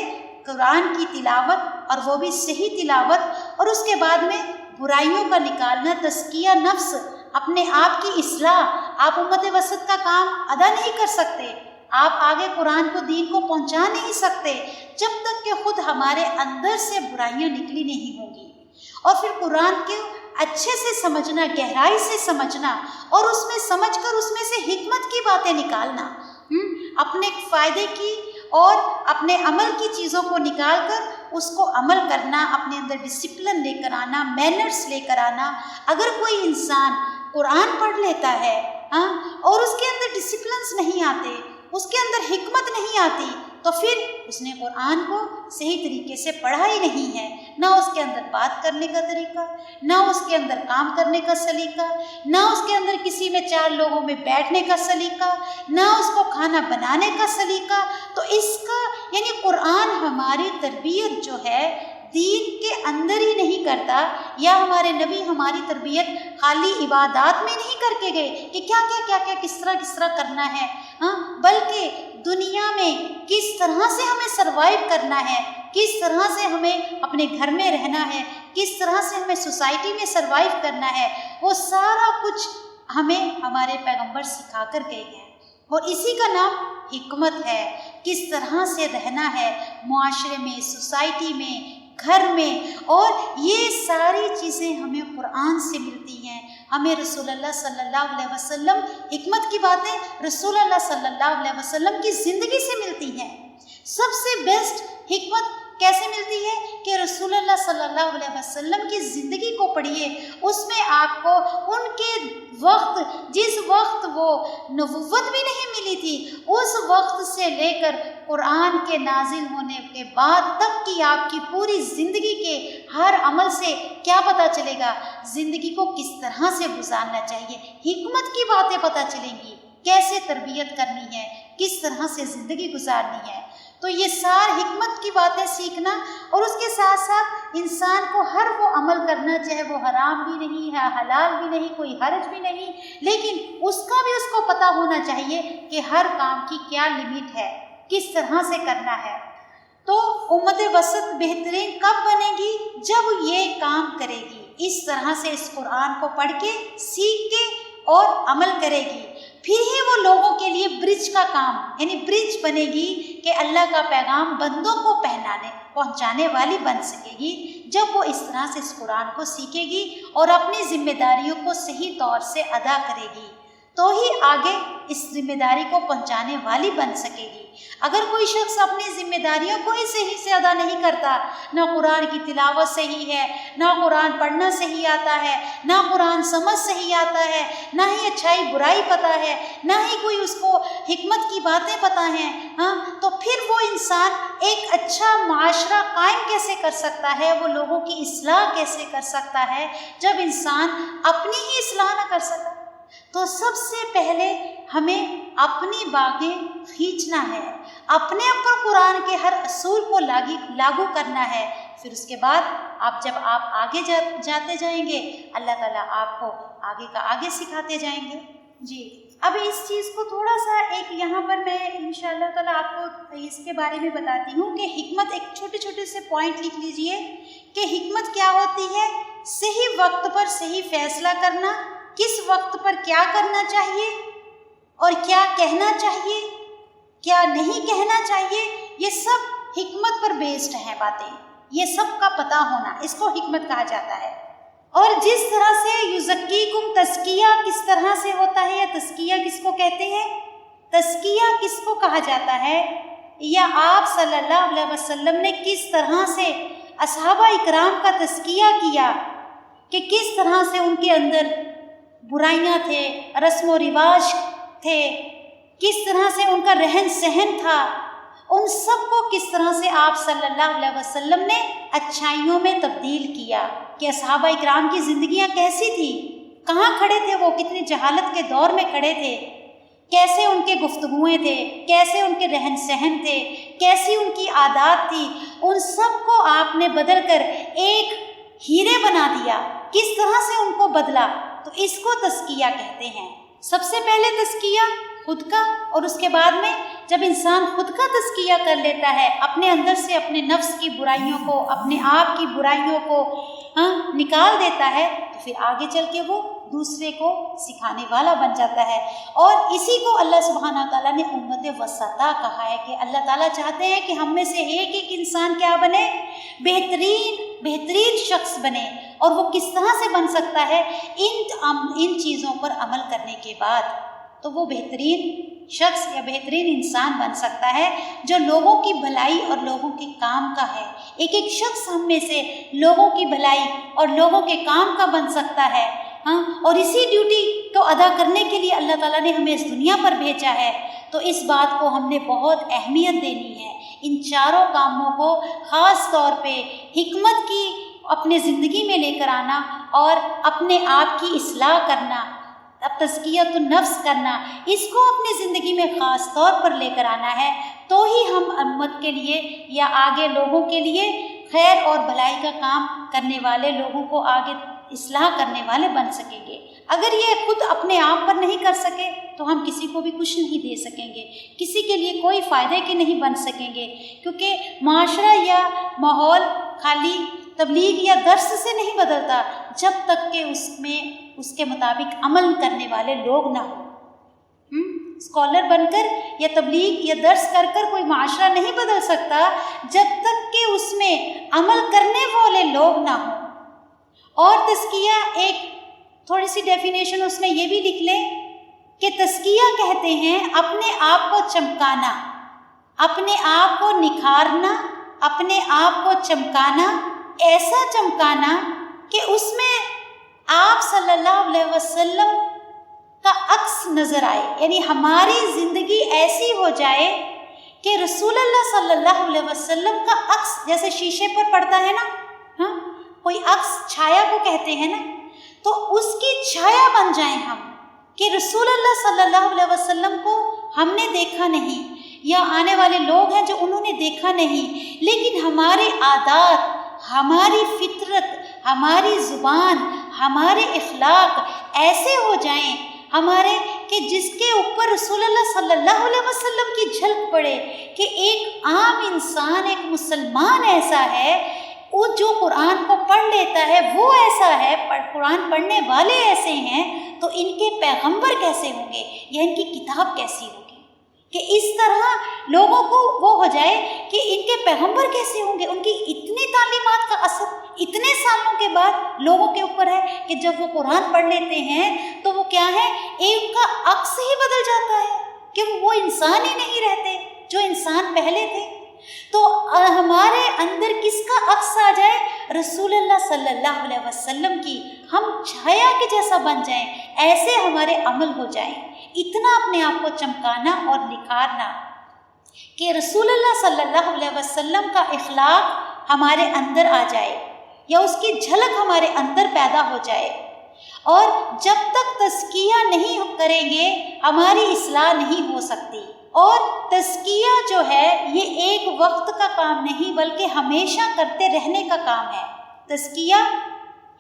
قرآن کی تلاوت، اور وہ بھی صحیح تلاوت، اور اس کے بعد میں برائیوں کا نکالنا، تزکیہ نفس، اپنے آپ کی اصلاح۔ آپ امت وسط کا کام ادا نہیں کر سکتے آپ آگے قرآن کو، دین کو پہنچا نہیں سکتے جب تک کہ خود ہمارے اندر سے برائیاں نکلی نہیں ہوں گی۔ اور پھر قرآن کے اچھے سے سمجھنا، گہرائی سے سمجھنا، اور اس میں سمجھ کر اس میں سے حکمت کی باتیں نکالنا، اپنے فائدے کی اور اپنے عمل کی چیزوں کو نکال کر اس کو عمل کرنا، اپنے اندر ڈسپلن لے کر آنا، مینرز لے کر آنا۔ اگر کوئی انسان قرآن پڑھ لیتا ہے اور اس کے اندر ڈسپلنس نہیں آتے، اس کے اندر حکمت نہیں آتی، تو پھر اس نے قرآن کو صحیح طریقے سے پڑھا ہی نہیں ہے۔ نہ اس کے اندر بات کرنے کا طریقہ، نہ اس کے اندر کام کرنے کا سلیقہ، نہ اس کے اندر کسی میں 4 لوگوں میں بیٹھنے کا سلیقہ، نہ اس کو کھانا بنانے کا سلیقہ۔ تو اس کا یعنی قرآن ہماری تربیت جو ہے دین کے اندر ہی نہیں کرتا، یا ہمارے نبی ہماری تربیت خالی عبادات میں نہیں کر کے گئے کہ کیا کس طرح کرنا ہے، بلکہ دنیا میں کس طرح سے ہمیں سروائیو کرنا ہے، کس طرح سے ہمیں اپنے گھر میں رہنا ہے، کس طرح سے ہمیں سوسائٹی میں سروائیو کرنا ہے، وہ سارا کچھ ہمیں ہمارے پیغمبر سکھا کر گئے ہیں۔ اور اسی کا نام حکمت ہے، کس طرح سے رہنا ہے معاشرے میں، سوسائٹی میں، گھر میں۔ اور یہ ساری چیزیں ہمیں قرآن سے ملتی ہیں، ہمیں رسول اللہ صلی اللہ علیہ وسلم، حکمت کی باتیں رسول اللہ صلی اللہ علیہ وسلم کی زندگی سے ملتی ہیں۔ سب سے بیسٹ حکمت کیسے ملتی ہے کہ رسول اللہ صلی اللہ علیہ وسلم کی زندگی کو پڑھیے، اس میں آپ کو ان کے وقت، جس وقت وہ نبوت بھی نہیں ملی تھی، اس وقت سے لے کر قرآن کے نازل ہونے کے بعد تک کی آپ کی پوری زندگی کے ہر عمل سے کیا پتہ چلے گا، زندگی کو کس طرح سے گزارنا چاہیے، حکمت کی باتیں پتہ چلیں گی، کیسے تربیت کرنی ہے، کس طرح سے زندگی گزارنی ہے۔ تو یہ ساری حکمت کی باتیں سیکھنا، اور اس کے ساتھ ساتھ انسان کو ہر وہ عمل کرنا، چاہے وہ حرام بھی نہیں ہے، حلال بھی نہیں، کوئی حرج بھی نہیں، لیکن اس کا بھی اس کو پتہ ہونا چاہیے کہ ہر کام کی کیا لمٹ ہے، کس طرح سے کرنا ہے۔ تو امت وسط بہترین کب بنے گی؟ جب یہ کام کرے گی، اس طرح سے اس قرآن کو پڑھ کے، سیکھ کے اور عمل کرے گی، پھر ہی وہ لوگوں کے لیے برج کا کام، یعنی برج بنے گی کہ اللہ کا پیغام بندوں کو پہنچانے والی بن سکے گی۔ جب وہ اس طرح سے اس قرآن کو سیکھے گی اور اپنی ذمہ داریوں کو صحیح طور سے ادا کرے گی، تو ہی آگے اس ذمہ داری کو پہنچانے والی بن سکے گی۔ اگر کوئی شخص اپنی ذمہ داریوں کو ہی صحیح سے ادا نہیں کرتا، نہ قرآن کی تلاوت صحیح ہے، نہ قرآن پڑھنا صحیح آتا ہے، نہ قرآن سمجھ صحیح آتا ہے، نہ ہی اچھائی برائی پتہ ہے، نہ ہی کوئی اس کو حکمت کی باتیں پتہ ہیں، تو پھر وہ انسان ایک اچھا معاشرہ قائم کیسے کر سکتا ہے، وہ لوگوں کی اصلاح کیسے کر سکتا ہے جب انسان اپنی ہی اصلاح نہ کر سکتا؟ تو سب سے پہلے ہمیں اپنی باغیں کھینچنا ہے، اپنے اوپر قرآن کے ہر اصول کو لاگو کرنا ہے، پھر اس کے بعد جب آپ آگے جاتے جائیں گے، اللہ تعالیٰ آپ کو آگے کا آگے سکھاتے جائیں گے۔ جی، اب اس چیز کو تھوڑا سا ایک یہاں پر میں انشاءاللہ تعالیٰ آپ کو اس کے بارے میں بتاتی ہوں کہ حکمت، ایک چھوٹے چھوٹے سے پوائنٹ لکھ لیجئے کہ حکمت کیا ہوتی ہے۔ صحیح وقت پر صحیح فیصلہ کرنا، کس وقت پر کیا کرنا چاہیے اور کیا کہنا چاہیے، کیا نہیں کہنا چاہیے، یہ سب حکمت پر بیسڈ ہیں باتیں، یہ سب کا پتہ ہونا، اس کو حکمت کہا جاتا ہے۔ اور جس طرح سے یزکیکم، تزکیہ کس طرح سے ہوتا ہے، یا تزکیہ کس کو کہتے ہیں، تزکیہ کس کو کہا جاتا ہے، یا آپ صلی اللہ علیہ وسلم نے کس طرح سے اصحابہ اکرام کا تزکیہ کیا کہ کس طرح سے ان کے اندر برائیاں تھے، رسم و رواج تھے، کس طرح سے ان کا رہن سہن تھا، ان سب کو کس طرح سے آپ صلی اللہ علیہ وسلم نے اچھائیوں میں تبدیل کیا، کہ اصحابہ اکرام کی زندگیاں کیسی تھی، کہاں کھڑے تھے وہ، کتنی جہالت کے دور میں کھڑے تھے، کیسے ان کے گفتگویں تھے، کیسے ان کے رہن سہن تھے، کیسی ان کی عادات تھی، ان سب کو آپ نے بدل کر ایک ہیرے بنا دیا، کس طرح سے ان کو بدلا، تو اس کو تزکیہ کہتے ہیں۔ سب سے پہلے تزکیہ خود کا، اور اس کے بعد میں جب انسان خود کا تزکیہ کر لیتا ہے، اپنے اندر سے اپنے نفس کی برائیوں کو، اپنے آپ کی برائیوں کو نکال دیتا ہے، تو پھر آگے چل کے وہ دوسرے کو سکھانے والا بن جاتا ہے۔ اور اسی کو اللہ سبحانہ تعالیٰ نے امت وسطیٰ کہا ہے کہ اللہ تعالیٰ چاہتے ہیں کہ ہم میں سے ایک ایک انسان کیا بنے؟ بہترین شخص بنے۔ اور وہ کس طرح سے بن سکتا ہے؟ ان چیزوں پر عمل کرنے کے بعد تو وہ بہترین شخص یا بہترین انسان بن سکتا ہے جو لوگوں کی بھلائی اور لوگوں کے کام کا ہے۔ ایک ایک شخص ہم میں سے لوگوں کی بھلائی اور لوگوں کے کام کا بن سکتا ہے، اور اسی ڈیوٹی کو ادا کرنے کے لیے اللہ تعالیٰ نے ہمیں اس دنیا پر بھیجا ہے۔ تو اس بات کو ہم نے بہت اہمیت دینی ہے، ان چاروں کاموں کو خاص طور پہ حکمت کی اپنے زندگی میں لے کر آنا، اور اپنے آپ کی اصلاح کرنا، اب تزکیۃ النفس کرنا، اس کو اپنی زندگی میں خاص طور پر لے کر آنا ہے، تو ہی ہم امت کے لیے یا آگے لوگوں کے لیے خیر اور بھلائی کا کام کرنے والے، لوگوں کو آگے اصلاح کرنے والے بن سکیں گے۔ اگر یہ خود اپنے آپ پر نہیں کر سکے تو ہم کسی کو بھی کچھ نہیں دے سکیں گے، کسی کے لیے کوئی فائدے کے نہیں بن سکیں گے، کیونکہ معاشرہ یا ماحول خالی تبلیغ یا درس سے نہیں بدلتا جب تک کہ اس میں اس کے مطابق عمل کرنے والے لوگ نہ ہوں۔ اسکالر بن کر یا تبلیغ یا درس کر کر کوئی معاشرہ نہیں بدل سکتا جب تک کہ اس میں عمل کرنے والے لوگ نہ ہوں۔ اور تزکیہ، ایک تھوڑی سی ڈیفینیشن اس میں یہ بھی لکھ لیں کہ تزکیہ کہتے ہیں اپنے آپ کو چمکانا، اپنے آپ کو نکھارنا، اپنے آپ کو چمکانا، ایسا چمکانا کہ اس میں آپ صلی اللہ علیہ وسلم کا عکس نظر آئے، یعنی ہماری زندگی ایسی ہو جائے کہ رسول اللہ صلی اللہ علیہ وسلم کا عکس جیسے شیشے پر پڑتا ہے نا، کوئی عکس چھایا کو کہتے ہیں نا، تو اس کی چھایا بن جائیں ہم، کہ رسول اللہ صلی اللہ علیہ وسلم کو ہم نے دیکھا نہیں، یا آنے والے لوگ ہیں جو انہوں نے دیکھا نہیں، لیکن ہمارے عادات، ہماری فطرت، ہماری زبان، ہمارے اخلاق ایسے ہو جائیں ہمارے کہ جس کے اوپر رسول اللہ صلی اللہ علیہ وسلم کی جھلک پڑے، کہ ایک عام انسان، ایک مسلمان ایسا ہے، وہ جو قرآن کو پڑھ لیتا ہے وہ ایسا ہے، قرآن پڑھنے والے ایسے ہیں، تو ان کے پیغمبر کیسے ہوں گے یا ان کی کتاب کیسی ہوگی، کہ اس طرح لوگوں کو وہ ہو جائے کہ ان کے پیغمبر کیسے ہوں گے، ان کی اتنی تعلیمات کا اثر اتنے سالوں کے بعد لوگوں کے اوپر ہے کہ جب وہ قرآن پڑھ لیتے ہیں تو وہ کیا ہے، ایک کا عکس ہی بدل جاتا ہے، کہ وہ انسان ہی نہیں رہتے جو انسان پہلے تھے۔ تو ہمارے اندر کس کا عکس آ جائے؟ رسول اللہ صلی اللہ علیہ وسلم کی، ہم چھایا کے جیسا بن جائیں، ایسے ہمارے عمل ہو جائیں، اتنا اپنے آپ کو چمکانا اور نکھارنا کہ رسول اللہ صلی اللہ علیہ وسلم کا اخلاق ہمارے اندر آ جائے یا اس کی جھلک ہمارے اندر پیدا ہو جائے۔ اور جب تک تزکیہ نہیں کریں گے ہماری اصلاح نہیں ہو سکتی۔ اور تزکیہ جو ہے یہ ایک وقت کا کام نہیں بلکہ ہمیشہ کرتے رہنے کا کام ہے۔ تزکیہ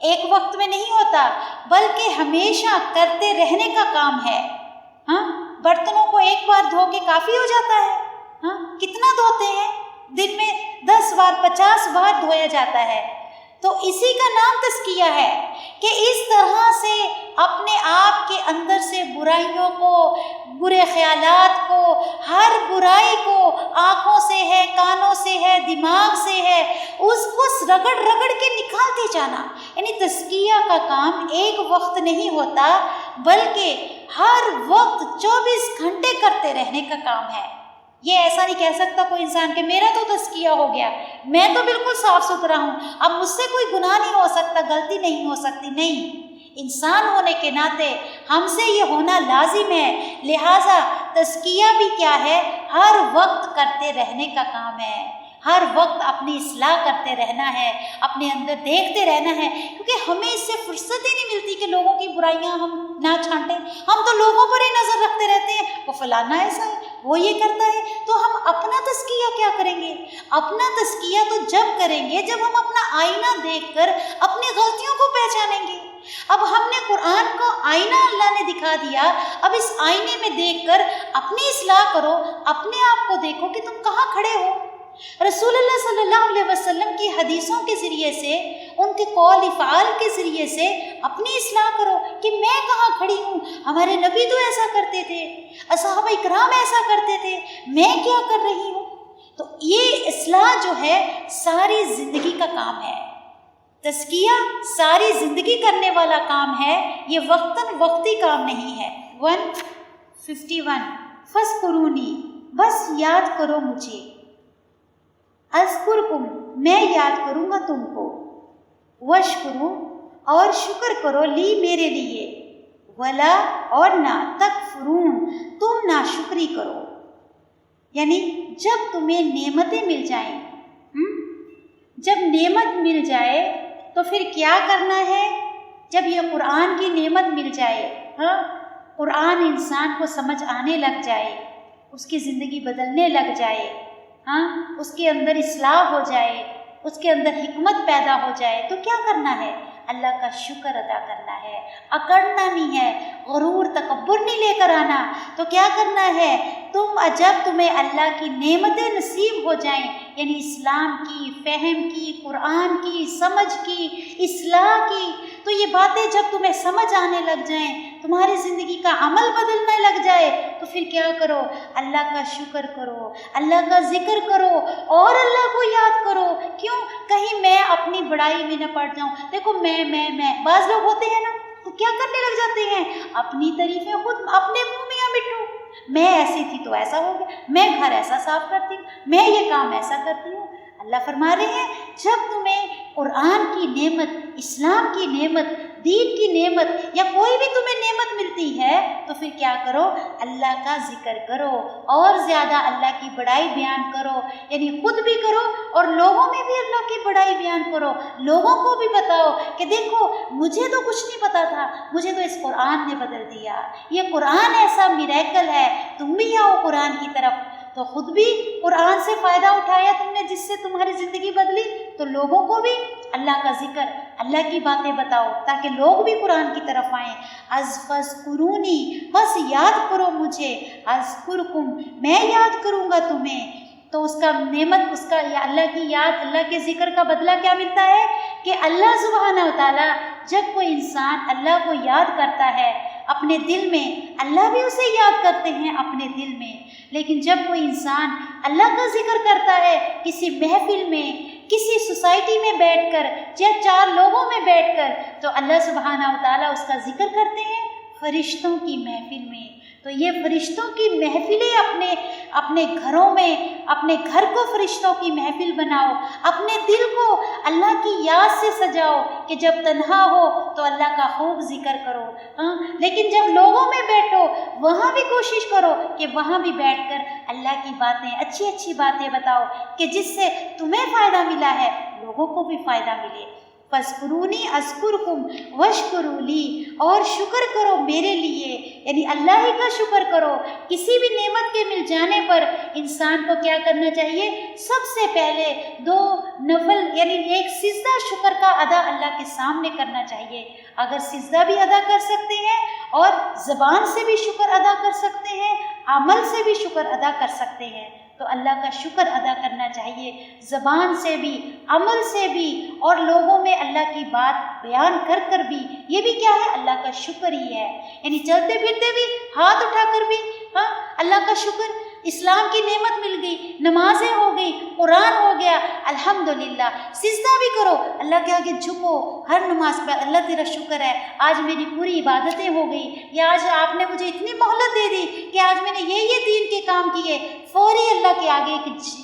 ایک وقت میں نہیں ہوتا بلکہ ہمیشہ کرتے رہنے کا کام ہے۔ برتنوں کو ایک بار دھو کے کافی ہو جاتا ہے؟ کتنا دھوتے ہیں؟ دن میں 10 بار 50 بار دھویا جاتا ہے۔ تو اسی کا نام تزکیہ ہے کہ اس طرح سے اپنے آپ کے اندر سے برائیوں کو، برے خیالات کو، ہر برائی کو، آنکھوں سے ہے، کانوں سے ہے، دماغ سے ہے، اس کو رگڑ رگڑ کے نکالتے جانا۔ یعنی تزکیہ کا کام ایک وقت نہیں ہوتا بلکہ ہر وقت 24 گھنٹے کرتے رہنے کا کام ہے۔ یہ ایسا نہیں کہہ سکتا کوئی انسان کہ میرا تو تزکیہ ہو گیا، میں تو بالکل صاف ستھرا ہوں، اب مجھ سے کوئی گناہ نہیں ہو سکتا، غلطی نہیں ہو سکتی۔ نہیں، انسان ہونے کے ناطے ہم سے یہ ہونا لازم ہے، لہٰذا تزکیہ بھی کیا ہے؟ ہر وقت کرتے رہنے کا کام ہے، ہر وقت اپنی اصلاح کرتے رہنا ہے، اپنے اندر دیکھتے رہنا ہے، کیونکہ ہمیں اس سے فرصت ہی نہیں ملتی کہ لوگوں کی برائیاں ہم نہ چھانٹیں۔ ہم تو لوگوں پر ہی نظر رکھتے رہتے ہیں، وہ فلانا ایسا ہے، وہ یہ کرتا ہے، تو ہم اپنا تزکیہ کیا کریں گے؟ اپنا تزکیہ تو جب کریں گے جب ہم اپنا آئینہ دیکھ کر اپنی غلطیوں کو پہچانیں گے، اب ہم نے قرآن کو آئینہ اللہ نے دکھا دیا، اب اس آئینے میں دیکھ کر اپنی اصلاح کرو، اپنے آپ کو دیکھو کہ تم کہاں کھڑے ہو۔ رسول اللہ صلی اللہ علیہ وسلم کی حدیثوں کے ذریعے سے، ان کے قول افعال کے ذریعے سے اپنی اصلاح کرو کہ میں کہاں کھڑی ہوں۔ ہمارے نبی تو ایسا کرتے تھے، صحابہ اکرام ایسا کرتے تھے، میں کیا کر رہی ہوں؟ تو یہ اصلاح جو ہے ساری زندگی کا کام ہے، تزکیہ ساری زندگی کرنے والا کام ہے، یہ وقتاً وقتی کام نہیں ہے۔ 151 فاذکرونی، بس یاد کرو مجھے، اذکرکم، میں یاد کروں گا تم کو، واشکرو، اور شکر کرو، لی، میرے لیے، ولا، اور نہ، تکفرون، تم ناشکری کرو۔ یعنی جب تمہیں نعمتیں مل جائیں، جب نعمت مل جائے تو پھر کیا کرنا ہے؟ جب یہ قرآن کی نعمت مل جائے، قرآن انسان کو سمجھ آنے لگ جائے، اس کی زندگی بدلنے لگ جائے، اس کے اندر اصلاح ہو جائے، اس کے اندر حکمت پیدا ہو جائے، تو کیا کرنا ہے؟ اللہ کا شکر ادا کرنا ہے، اکڑنا نہیں ہے، غرور تکبر نہیں لے کر آنا۔ تو کیا کرنا ہے؟ جب تمہیں اللہ کی نعمتیں نصیب ہو جائیں، یعنی اسلام کی، فہم کی، قرآن کی، سمجھ کی، اصلاح کی، تو یہ باتیں جب تمہیں سمجھ آنے لگ جائیں، تمہاری زندگی کا عمل بدلنے لگ جائے، تو پھر کیا کرو؟ اللہ کا شکر کرو، اللہ کا ذکر کرو، اور اللہ کو یاد کرو۔ کیوں؟ کہیں میں اپنی بڑائی میں نہ پڑ جاؤں۔ دیکھو میں بعض لوگ ہوتے ہیں نا، تو کیا کرنے لگ جاتے ہیں؟ اپنی تعریفیں خود اپنے منہ میاں مٹھو، میں ایسی تھی تو ایسا ہو گیا، میں گھر ایسا صاف کرتی ہوں، میں یہ کام ایسا کرتی ہوں۔ اللہ فرما رہے ہیں جب تمہیں قرآن کی نعمت، اسلام کی نعمت، دین کی نعمت یا کوئی بھی تمہیں نعمت ملتی ہے تو پھر کیا کرو؟ اللہ کا ذکر کرو اور زیادہ اللہ کی بڑائی بیان کرو، یعنی خود بھی کرو اور لوگوں میں بھی اللہ کی بڑائی بیان کرو۔ لوگوں کو بھی بتاؤ کہ دیکھو مجھے تو کچھ نہیں پتا تھا، مجھے تو اس قرآن نے بدل دیا، یہ قرآن ایسا میریکل ہے، تم بھی آؤ قرآن کی طرف۔ تو خود بھی قرآن سے فائدہ اٹھایا تم نے، جس سے تمہاری زندگی بدلی، تو لوگوں کو بھی اللہ کا ذکر، اللہ کی باتیں بتاؤ تاکہ لوگ بھی قرآن کی طرف آئیں۔ فاذکرونی، بس یاد کرو مجھے، اذکرکم، میں یاد کروں گا تمہیں۔ تو اس کا نعمت، اس کا اللہ کی یاد، اللہ کے ذکر کا بدلہ کیا ملتا ہے کہ اللہ سبحانہ و تعالیٰ جب کوئی انسان اللہ کو یاد کرتا ہے اپنے دل میں، اللہ بھی اسے یاد کرتے ہیں اپنے دل میں۔ لیکن جب کوئی انسان اللہ کا ذکر کرتا ہے کسی محفل میں، کسی سوسائٹی میں بیٹھ کر یا چار لوگوں میں بیٹھ کر، تو اللہ سبحانہ و تعالیٰ اس کا ذکر کرتے ہیں فرشتوں کی محفل میں۔ تو یہ فرشتوں کی محفلیں اپنے گھروں میں، اپنے گھر کو فرشتوں کی محفل بناؤ، اپنے دل کو اللہ کی یاد سے سجاؤ کہ جب تنہا ہو تو اللہ کا خوب ذکر کرو۔ لیکن جب لوگوں میں بیٹھو وہاں بھی کوشش کرو کہ وہاں بھی بیٹھ کر اللہ کی باتیں، اچھی اچھی باتیں بتاؤ کہ جس سے تمہیں فائدہ ملا ہے لوگوں کو بھی فائدہ ملے۔ فاذکرونی اذکرکم واشکروا لی، اور شکر کرو میرے لیے، یعنی اللہ ہی کا شکر کرو۔ کسی بھی نعمت کے مل جانے پر انسان کو کیا کرنا چاہیے؟ سب سے پہلے 2 نفل یعنی ایک سجدہ شکر کا ادا اللہ کے سامنے کرنا چاہیے۔ اگر سجدہ بھی ادا کر سکتے ہیں اور زبان سے بھی شکر ادا کر سکتے ہیں، عمل سے بھی شکر ادا کر سکتے ہیں، تو اللہ کا شکر ادا کرنا چاہیے، زبان سے بھی، عمل سے بھی، اور لوگوں میں اللہ کی بات بیان کر کر بھی۔ یہ بھی کیا ہے؟ اللہ کا شکر ہی ہے، یعنی چلتے پھرتے بھی، ہاتھ اٹھا کر بھی اللہ کا شکر۔ اسلام کی نعمت مل گئی، نمازیں ہو گئی، قرآن ہو گیا، الحمدللہ۔ سجدہ بھی کرو، اللہ کے آگے جھکو ہر نماز پر، اللہ تیرا شکر ہے آج میری پوری عبادتیں ہو گئی، یا آج آپ نے مجھے اتنی مہلت دے دی کہ آج میں نے یہ دین کے کام کیے، فوری اللہ کے آگے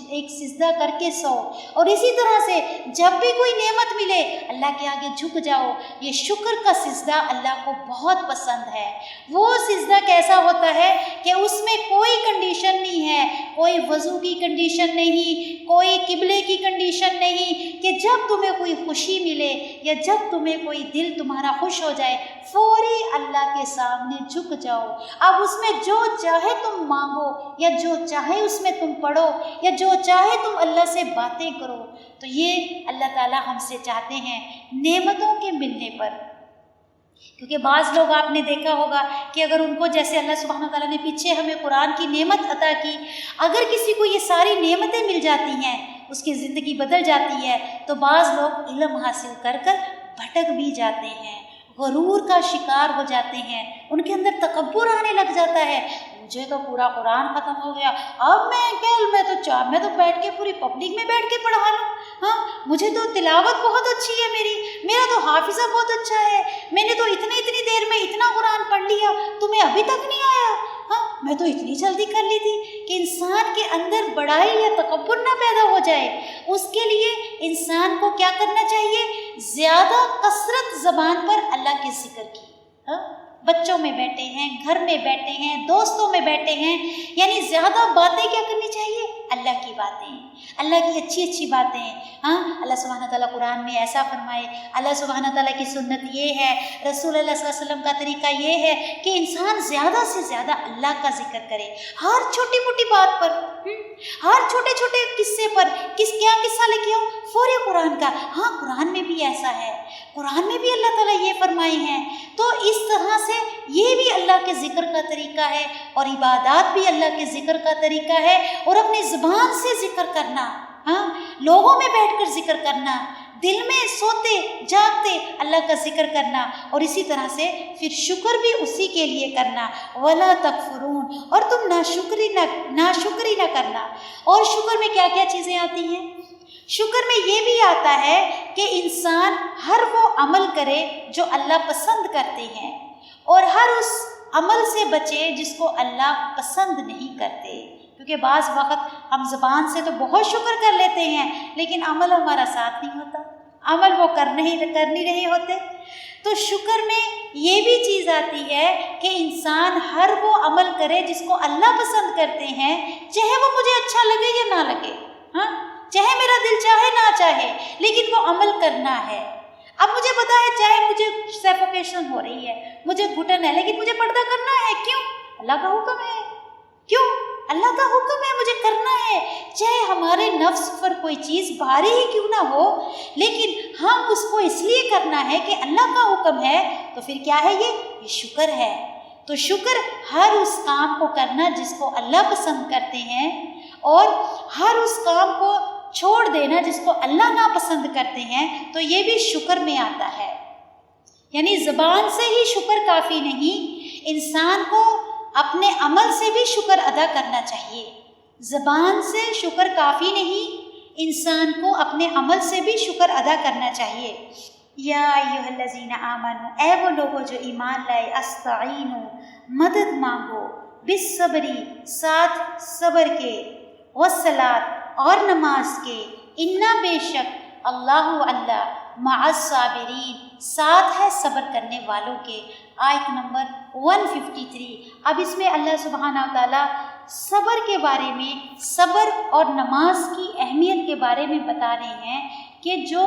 ایک سجدہ کر کے سو۔ اور اسی طرح سے جب بھی کوئی نعمت ملے اللہ کے آگے جھک جاؤ۔ یہ شکر کا سجدہ اللہ کو بہت پسند ہے۔ وہ سجدہ کیسا ہوتا ہے کہ اس میں کوئی کنڈیشن نہیں ہے، کوئی وضو کی کنڈیشن نہیں، کوئی قبلے کی کنڈیشن نہیں، کہ جب تمہیں کوئی خوشی ملے یا جب تمہیں کوئی دل تمہارا خوش ہو جائے فوری اللہ کے سامنے جھک جاؤ۔ اب اس میں جو چاہے تم مانگو، یا جو چاہے اس میں تم پڑھو، یا جو چاہے تم اللہ سے باتیں کرو۔ تو یہ اللہ تعالیٰ ہم سے چاہتے ہیں نعمتوں کے ملنے پر کیونکہ بعض لوگ آپ نے دیکھا ہوگا کہ اگر ان کو جیسے اللہ سبحانہ و تعالیٰ نے پیچھے ہمیں قرآن کی نعمت عطا کی، اگر کسی کو یہ ساری نعمتیں مل جاتی ہیں، اس کی زندگی بدل جاتی ہے، تو بعض لوگ علم حاصل کر بھٹک بھی جاتے ہیں، غرور کا شکار ہو جاتے ہیں، ان کے اندر تکبر آنے لگ جاتا ہے، مجھے تو پورا قرآن ختم ہو گیا، اب میں تو بیٹھ کے پوری پبلک میں بیٹھ کے پڑھا لوں، ہاں مجھے تو تلاوت بہت اچھی ہے، میرا تو حافظہ بہت اچھا ہے، میں نے تو اتنی دیر میں اتنا قرآن پڑھ لیا، تمہیں ابھی تک نہیں آیا، ہاں میں تو اتنی جلدی کر لی تھی۔ کہ انسان کے اندر بڑائی یا تکبر نہ پیدا ہو جائے، اس کے لیے انسان کو کیا کرنا چاہیے؟ زیادہ کثرت زبان پر اللہ کے ذکر کی، بچوں میں بیٹھے ہیں، گھر میں بیٹھے ہیں، دوستوں میں بیٹھے ہیں، یعنی زیادہ باتیں کیا کرنی چاہیے؟ اللہ کی باتیں، اللہ کی اچھی باتیں۔ ہاں اللہ سبحانہ تعالیٰ قرآن میں ایسا فرمائے، اللہ سبحانہ تعالیٰ کی سنت یہ ہے، رسول اللہ صلی اللہ علیہ وسلم کا طریقہ یہ ہے کہ انسان زیادہ سے زیادہ اللہ کا ذکر کرے، ہر چھوٹی موٹی بات پر، ہر چھوٹے قصے پر، کیا قصہ لے کے آؤ؟ فوری قرآن کا، ہاں قرآن میں بھی ایسا ہے، قرآن میں بھی اللہ تعالیٰ یہ فرمائے ہیں۔ تو اس طرح سے یہ بھی اللہ کے ذکر کا طریقہ ہے، اور عبادات بھی اللہ کے ذکر کا طریقہ ہے، اور اپنی زبان سے ذکر کرنا، ہاں لوگوں میں بیٹھ کر ذکر کرنا، دل میں سوتے جاگتے اللہ کا ذکر کرنا، اور اسی طرح سے پھر شکر بھی اسی کے لیے کرنا، وَلَا تَكْفُرُونَ، اور تم ناشکری نہ کرنا۔ اور شکر میں کیا کیا چیزیں آتی ہیں؟ شکر میں یہ بھی آتا ہے کہ انسان ہر وہ عمل کرے جو اللہ پسند کرتے ہیں، اور ہر اس عمل سے بچے جس کو اللہ پسند نہیں کرتے، کیونکہ بعض وقت ہم زبان سے تو بہت شکر کر لیتے ہیں، لیکن عمل ہمارا ساتھ نہیں ہوتا، عمل وہ کر نہیں رہے ہوتے۔ تو شکر میں یہ بھی چیز آتی ہے کہ انسان ہر وہ عمل کرے جس کو اللہ پسند کرتے ہیں، چاہے وہ مجھے اچھا لگے یا نہ لگے، ہاں چاہے میرا دل چاہے نہ چاہے، لیکن وہ عمل کرنا ہے۔ اب مجھے پتا ہے چاہے مجھے سیفوکیشن ہو رہی ہے، مجھے گھٹن ہے، لیکن مجھے پردہ کرنا ہے، کیوں؟ اللہ کا حکم ہے، کیوں؟ اللہ کا حکم ہے، مجھے کرنا ہے، چاہے ہمارے نفس پر کوئی چیز بھاری ہی کیوں نہ ہو، لیکن ہم اس کو اس لیے کرنا ہے کہ اللہ کا حکم ہے، تو پھر کیا ہے یہ شکر ہے۔ تو شکر ہر اس کام کو کرنا جس کو اللہ پسند کرتے ہیں، اور ہر اس کام کو چھوڑ دینا جس کو اللہ ناپسند کرتے ہیں، تو یہ بھی شکر میں آتا ہے۔ یعنی زبان سے ہی شکر کافی نہیں، انسان کو اپنے عمل سے بھی شکر ادا کرنا چاہیے۔ زبان سے شکر کافی نہیں، انسان کو اپنے عمل سے بھی شکر ادا کرنا چاہیے۔ یا ایھا الذین آمنوا، اے وہ لوگوں جو ایمان لائے، استعینوا، مدد مانگو، بالصبری، ساتھ صبر کے، والصلاۃ، اور نماز کے، انا بے شک، اللہ مع الصابرین، ساتھ ہے صبر کرنے والوں کے۔ آیت نمبر 153۔ اب اس میں اللہ سبحانہ و تعالیٰ صبر کے بارے میں، صبر اور نماز کی اہمیت کے بارے میں بتا رہے ہیں کہ جو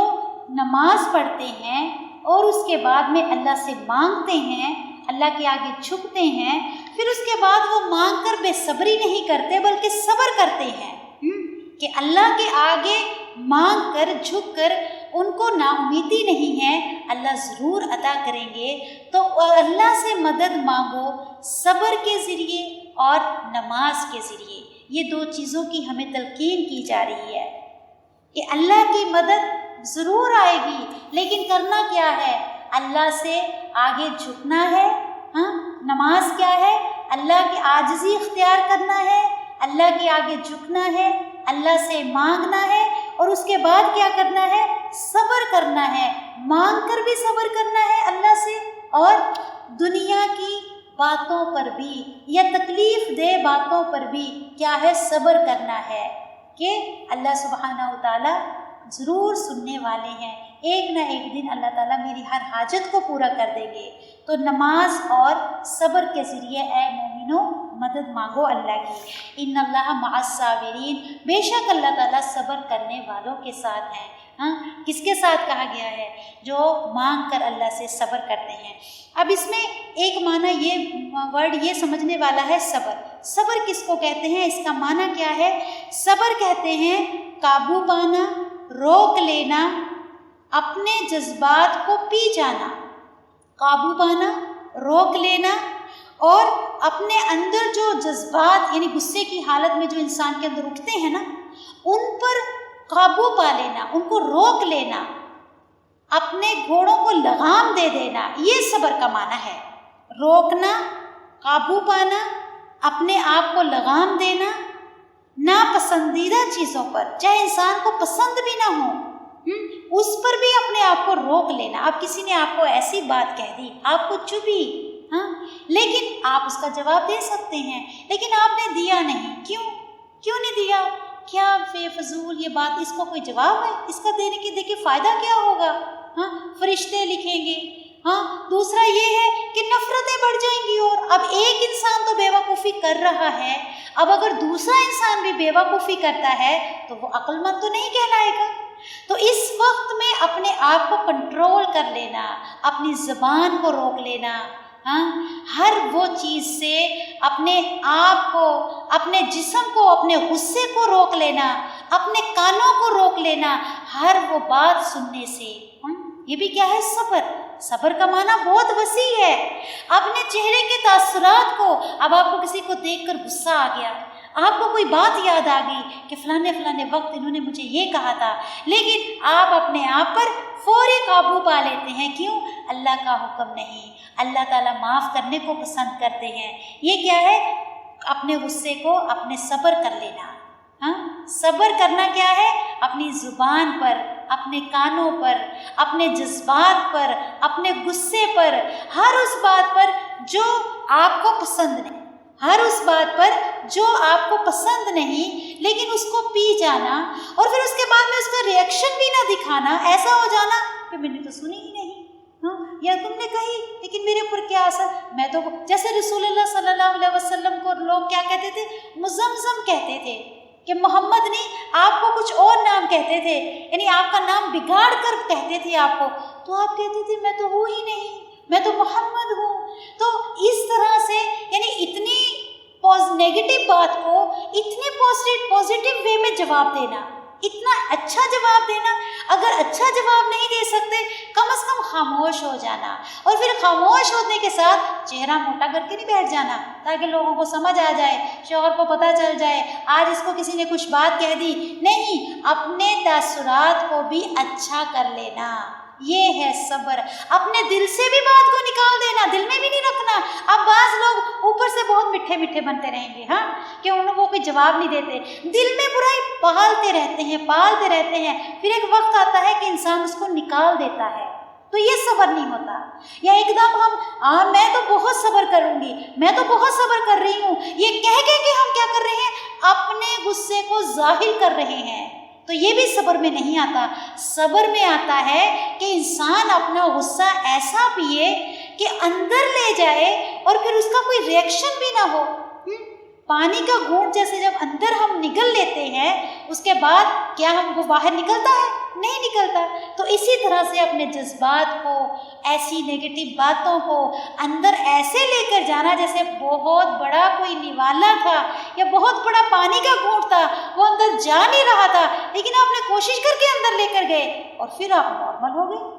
نماز پڑھتے ہیں اور اس کے بعد میں اللہ سے مانگتے ہیں، اللہ کے آگے جھکتے ہیں، پھر اس کے بعد وہ مانگ کر بے صبری نہیں کرتے بلکہ صبر کرتے ہیں، کہ اللہ کے آگے مانگ کر جھک کر ان کو نا امیدی نہیں ہے، اللہ ضرور عطا کریں گے۔ تو اللہ سے مدد مانگو صبر کے ذریعے اور نماز کے ذریعے، یہ دو چیزوں کی ہمیں تلقین کی جا رہی ہے کہ اللہ کی مدد ضرور آئے گی، لیکن کرنا کیا ہے؟ اللہ سے آگے جھکنا ہے، ہاں نماز کیا ہے؟ اللہ کی عاجزی اختیار کرنا ہے، اللہ کے آگے جھکنا ہے، اللہ سے مانگنا ہے، اور اس کے بعد کیا کرنا ہے؟ صبر کرنا ہے، مانگ کر بھی صبر کرنا ہے اللہ سے، اور دنیا کی باتوں پر بھی یا تکلیف دہ باتوں پر بھی کیا ہے؟ صبر کرنا ہے، کہ اللہ سبحانہ و تعالیٰ ضرور سننے والے ہیں، ایک نہ ایک دن اللہ تعالیٰ میری ہر حاجت کو پورا کر دیں گے۔ تو نماز اور صبر کے ذریعے اے مومنو مدد مانگو اللہ کی۔ ان اللہ مع الصابرین، بے شک اللہ تعالیٰ صبر کرنے والوں کے ساتھ ہیں۔ ہاں کس کے ساتھ کہا گیا ہے؟ جو مانگ کر اللہ سے صبر کرتے ہیں۔ اب اس میں ایک معنی یہ ورڈ یہ سمجھنے والا ہے صبر۔ صبر کس کو کہتے ہیں؟ اس کا معنی کیا ہے؟ صبر کہتے ہیں قابو پانا، روک لینا، اپنے جذبات کو پی جانا۔ قابو پانا، روک لینا، اور اپنے اندر جو جذبات یعنی غصے کی حالت میں جو انسان کے اندر اٹھتے ہیں نا، ان پر قابو پا لینا، ان کو روک لینا، اپنے گھوڑوں کو لگام دے دینا، یہ صبر کا معنی ہے۔ روکنا، قابو پانا، اپنے آپ کو لگام دینا، ناپسندیدہ چیزوں پر چاہے انسان کو پسند بھی نہ ہو، اس پر بھی اپنے آپ کو روک لینا۔ اب کسی نے آپ کو ایسی بات کہہ دی، آپ کو چبھی، لیکن آپ اس کا جواب دے سکتے ہیں، لیکن آپ نے دیا نہیں۔ کیوں نہیں دیا؟ کیا بے فضول یہ بات، اس کو کوئی جواب ہے؟ اس کا دینے کی دیکھیے فائدہ کیا ہوگا؟ فرشتے لکھیں گے۔ دوسرا یہ ہے کہ نفرتیں بڑھ جائیں گی، اور اب ایک انسان تو بیوقوفی کر رہا ہے، اب اگر دوسرا انسان بھی بیوقوفی کرتا ہے تو وہ عقل مند تو نہیں کہلائے گا۔ تو اس وقت میں اپنے آپ کو کنٹرول کر لینا، اپنی زبان کو روک لینا، ہر وہ چیز سے اپنے آپ کو، اپنے جسم کو، اپنے غصے کو روک لینا، اپنے کانوں کو روک لینا ہر وہ بات سننے سے۔ یہ بھی کیا ہے؟ صبر کا معنی بہت وسیع ہے۔ اپنے چہرے کے تاثرات کو، اب آپ کو کسی کو دیکھ کر غصہ آ گیا، آپ کو کوئی بات یاد آ گئی کہ فلانے وقت انہوں نے مجھے یہ کہا تھا، لیکن آپ اپنے آپ پر فوری قابو پا لیتے ہیں۔ کیوں؟ اللہ کا حکم نہیں، اللہ تعالیٰ معاف کرنے کو پسند کرتے ہیں۔ یہ کیا ہے؟ اپنے غصے کو اپنے صبر کر لینا۔ صبر کرنا کیا ہے؟ اپنی زبان پر، اپنے کانوں پر، اپنے جذبات پر، اپنے غصے پر، ہر اس بات پر جو آپ کو پسند نہیں، ہر اس بات پر جو آپ کو پسند نہیں، لیکن اس کو پی جانا، اور پھر اس کے بعد میں اس کا ریئیکشن بھی نہ دکھانا، ایسا ہو جانا کہ میں نے تو سنی ہی نہیں، یا تم نے کہی لیکن میرے اوپر کیا اثر، میں تو جیسے رسول اللہ صلی اللہ علیہ وسلم کو لوگ کیا کہتے تھے؟ مزمزم کہتے تھے، کہ محمد نہیں، آپ کو کچھ اور نام کہتے تھے، یعنی آپ کا نام بگاڑ کر کہتے تھے آپ کو، تو آپ کہتے تھے میں تو ہوں ہی نہیں، میں تو محمد ہوں۔ تو اس طرح سے یعنی اتنی نیگیٹو بات کو اتنے پازیٹیو وے میں جواب دینا، اتنا اچھا جواب دینا۔ اگر اچھا جواب نہیں دے سکتے، کم از کم خاموش ہو جانا، اور پھر خاموش ہونے کے ساتھ چہرہ موٹا کر کے نہیں بیٹھ جانا، تاکہ لوگوں کو سمجھ آ جائے، شوہر کو پتہ چل جائے آج اس کو کسی نے کچھ بات کہہ دی۔ نہیں، اپنے تاثرات کو بھی اچھا کر لینا، یہ ہے صبر۔ اپنے دل سے بھی بات کو نکال دینا، دل میں بھی نہیں رکھنا۔ اب بعض لوگ اوپر سے بہت میٹھے بنتے رہیں گے، کہ انہوں کو کوئی جواب نہیں دیتے، دل میں برائی پالتے رہتے ہیں، پھر ایک وقت آتا ہے کہ انسان اس کو نکال دیتا ہے، تو یہ صبر نہیں ہوتا۔ یا ایک دم ہم میں تو بہت صبر کروں گی، میں تو بہت صبر کر رہی ہوں، یہ کہہ کہ ہم کیا کر رہے ہیں؟ اپنے غصے کو ظاہر کر رہے ہیں، تو یہ بھی صبر میں نہیں آتا۔ صبر میں آتا ہے کہ انسان اپنا غصہ ایسا پیے کہ اندر لے جائے، اور پھر اس کا کوئی ریئیکشن بھی نہ ہو۔ پانی کا گھونٹ جیسے جب اندر ہم نگل لیتے ہیں، اس کے بعد کیا وہ باہر نکلتا ہے؟ نہیں نکلتا۔ تو اسی طرح سے اپنے جذبات کو، ایسی نیگیٹو باتوں کو اندر ایسے لے کر جانا جیسے بہت بڑا کوئی نوالا تھا یا بہت بڑا پانی کا گھونٹ تھا، وہ اندر جا نہیں رہا تھا، لیکن آپ نے کوشش کر کے اندر لے کر گئے، اور پھر آپ نارمل ہو گئے۔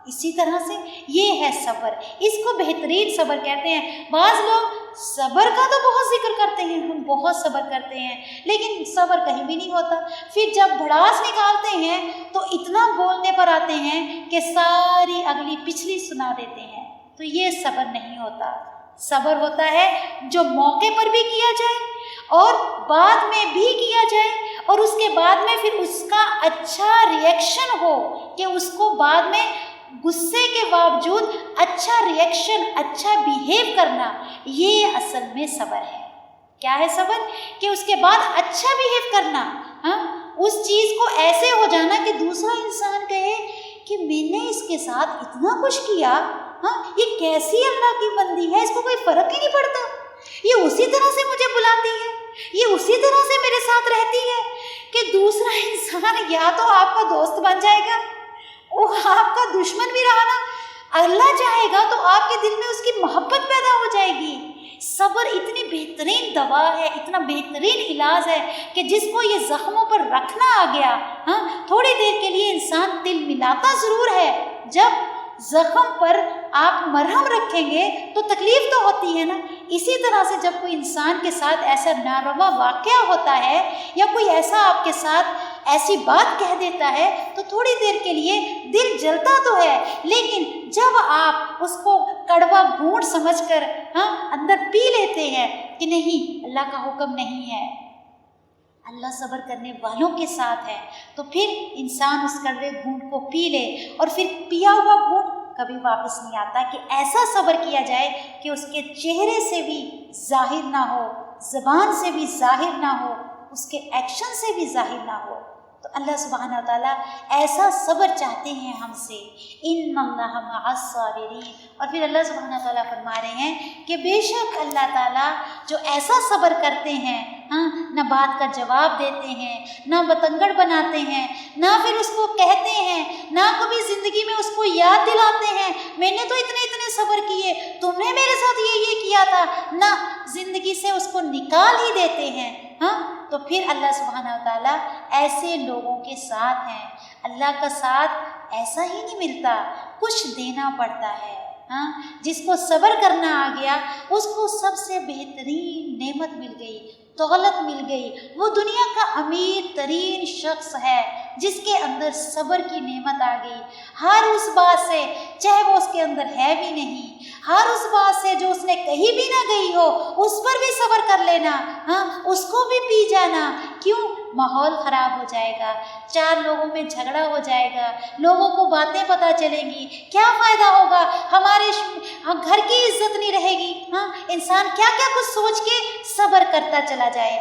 اسی طرح سے یہ ہے صبر، اس کو بہترین صبر کہتے ہیں۔ بعض لوگ صبر کا تو بہت ذکر کرتے ہیں، ہم بہت صبر کرتے ہیں، لیکن صبر کہیں بھی نہیں ہوتا۔ پھر جب بھڑاس نکالتے ہیں تو اتنا بولنے پر آتے ہیں کہ ساری اگلی پچھلی سنا دیتے ہیں، تو یہ صبر نہیں ہوتا۔ صبر ہوتا ہے جو موقع پر بھی کیا جائے اور بعد میں بھی کیا جائے، اور اس کے بعد میں پھر اس کا اچھا ریئیکشن ہو، کہ اس کو بعد میں غصے کے باوجود اچھا ریئیکشن، اچھا بیہیو کرنا، یہ اصل میں صبر ہے۔ کیا ہے صبر؟ کہ اس کے بعد اچھا بیہیو کرنا، اس چیز کو ایسے ہو جانا کہ دوسرا انسان کہے کہ میں نے اس کے ساتھ اتنا کچھ کیا، یہ کیسی اللہ کی بندی ہے، اس کو کوئی فرق ہی نہیں پڑتا، یہ اسی طرح سے مجھے بلاتی ہے، یہ اسی طرح سے میرے ساتھ رہتی ہے، کہ دوسرا انسان یا تو آپ کا دوست بن جائے گا، وہ آپ کا دشمن بھی رہا نا، اللہ چاہے گا تو آپ کے دل میں اس کی محبت پیدا ہو جائے گی۔ صبر اتنی بہترین دوا ہے، اتنا بہترین علاج ہے کہ جس کو یہ زخموں پر رکھنا آ گیا، تھوڑی دیر کے لیے انسان دل ملاتا ضرور ہے، جب زخم پر آپ مرہم رکھیں گے تو تکلیف تو ہوتی ہے نا. اسی طرح سے جب کوئی انسان کے ساتھ ایسا ناروا واقعہ ہوتا ہے یا کوئی ایسا آپ کے ساتھ ایسی بات کہہ دیتا ہے تو تھوڑی دیر کے لیے دل جلتا تو ہے، لیکن جب آپ اس کو کڑوا گھونٹ سمجھ کر اندر پی لیتے ہیں کہ نہیں اللہ کا حکم نہیں ہے، اللہ صبر کرنے والوں کے ساتھ ہے، تو پھر انسان اس کڑوے گھونٹ کو پی لے اور پھر پیا ہوا گھونٹ کبھی واپس نہیں آتا. کہ ایسا صبر کیا جائے کہ اس کے چہرے سے بھی ظاہر نہ ہو، زبان سے بھی ظاہر نہ ہو، اس کے ایکشن سے بھی ظاہر نہ ہو. تو اللہ سبحانہ و تعالیٰ ایسا صبر چاہتے ہیں ہم سے. ان اللہ مع الصابرین. اور پھر اللہ سبحانہ و تعالیٰ فرما رہے ہیں کہ بے شک اللہ تعالیٰ جو ایسا صبر کرتے ہیں، نہ بات کا جواب دیتے ہیں، نہ بتنگڑ بناتے ہیں، نہ پھر اس کو کہتے ہیں، نہ کبھی زندگی میں اس کو یاد دلاتے ہیں میں نے تو اتنے صبر کیے، تم نے میرے ساتھ یہ کیا تھا، نہ زندگی سے اس کو نکال ہی دیتے ہیں. تو پھر اللہ سبحانہ و تعالیٰ ایسے لوگوں کے ساتھ ہیں. اللہ کا ساتھ ایسا ہی نہیں ملتا، کچھ دینا پڑتا ہے. جس کو صبر کرنا آ گیا اس کو سب سے بہترین نعمت مل گئی، دولت مل گئی. وہ دنیا کا امیر ترین شخص ہے جس کے اندر صبر کی نعمت آ گئی. ہر اس بات سے، چاہے وہ اس کے اندر ہے بھی نہیں، ہر اس بات سے جو اس نے کہی بھی نہ گئی ہو اس پر بھی صبر کر لینا، اس کو بھی پی جانا. کیوں؟ ماحول خراب ہو جائے گا، چار لوگوں میں جھگڑا ہو جائے گا، لوگوں کو باتیں پتہ چلیں گی، کیا فائدہ ہوگا، ہمارے گھر کی عزت نہیں رہے گی. انسان کیا کیا کچھ سوچ کے صبر کرتا چلا جائے.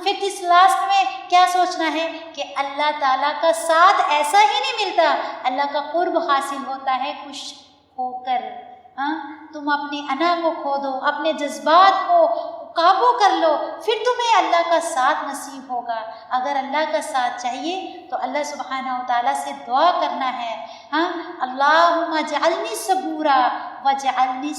پھر اس لاسٹ میں کیا سوچنا ہے کہ اللہ تعالیٰ کا ساتھ ایسا ہی نہیں ملتا، اللہ کا قرب حاصل ہوتا ہے کچھ کھو کر. تم اپنی انا کو کھو دو، اپنے جذبات کو قابو کر لو، پھر تمہیں اللہ کا ساتھ نصیب ہوگا. اگر اللہ کا ساتھ چاہیے تو اللہ سبحانہ و تعالیٰ سے دعا کرنا ہے. اللہم اجعلنی صبورا وجعلنی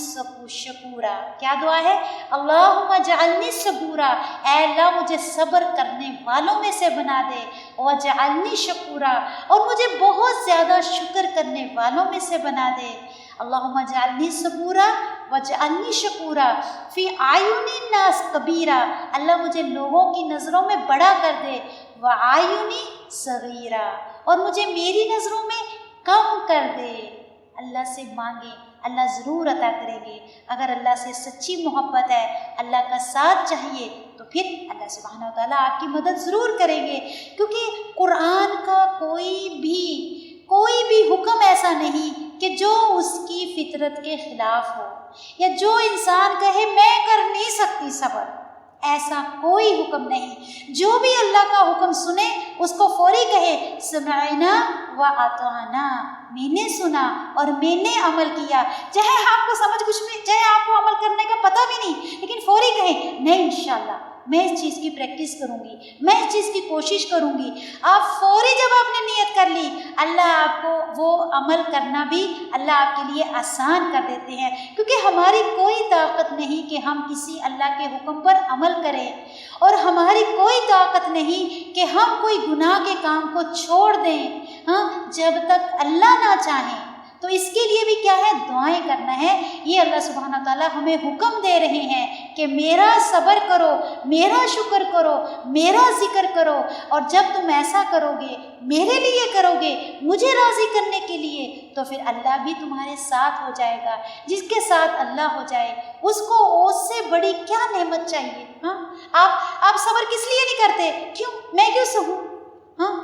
شکورا. کیا دعا ہے؟ اللہم اجعلنی صبورا، اے اللہ مجھے صبر کرنے والوں میں سے بنا دے، وجعلنی شکورا، اور مجھے بہت زیادہ شکر کرنے والوں میں سے بنا دے. اللہم اجعلنی صبورا وجعلنی شکورا فی اعین الناس کبیرا، اللہ مجھے لوگوں کی نظروں میں بڑا کر دے، وعیونی صغیرا، اور مجھے میری نظروں میں کم کر دے. اللہ سے مانگیں، اللہ ضرور عطا کریں گے. اگر اللہ سے سچی محبت ہے، اللہ کا ساتھ چاہیے، تو پھر اللہ سبحانہ و تعالیٰ آپ کی مدد ضرور کریں گے. کیونکہ قرآن کا کوئی بھی حکم ایسا نہیں کہ جو اس کی فطرت کے خلاف ہو، یا جو انسان کہے میں کر نہیں سکتی صبر، ایسا کوئی حکم نہیں. جو بھی اللہ کا حکم سنے اس کو فوری کہے سمعنا و اطعنا، میں نے سنا اور میں نے عمل کیا. چاہے آپ کو سمجھ کچھ بھی، چاہے آپ کو عمل کرنے کا پتہ بھی نہیں، لیکن فوری کہیں نہیں انشاءاللہ میں اس چیز کی پریکٹس کروں گی، میں اس چیز کی کوشش کروں گی. آپ فوری جب آپ نے نیت کر لی، اللہ آپ کو وہ عمل کرنا بھی اللہ آپ کے لیے آسان کر دیتے ہیں. کیونکہ ہماری کوئی طاقت نہیں کہ ہم کسی اللہ کے حکم پر عمل کریں، اور ہماری کوئی طاقت نہیں کہ ہم کوئی گناہ کے کام کو چھوڑ دیں جب تک اللہ نہ چاہیں. تو اس کے لیے بھی کیا ہے؟ دعائیں کرنا ہے. یہ اللہ سبحانہ تعالیٰ ہمیں حکم دے رہے ہیں کہ میرا صبر کرو، میرا شکر کرو، میرا ذکر کرو، اور جب تم ایسا کرو گے، میرے لیے کرو گے، مجھے راضی کرنے کے لیے، تو پھر اللہ بھی تمہارے ساتھ ہو جائے گا. جس کے ساتھ اللہ ہو جائے اس کو اس سے بڑی کیا نعمت چاہیے؟ آپ صبر کس لیے نہیں کرتے؟ کیوں؟ میں کیوں سہوں؟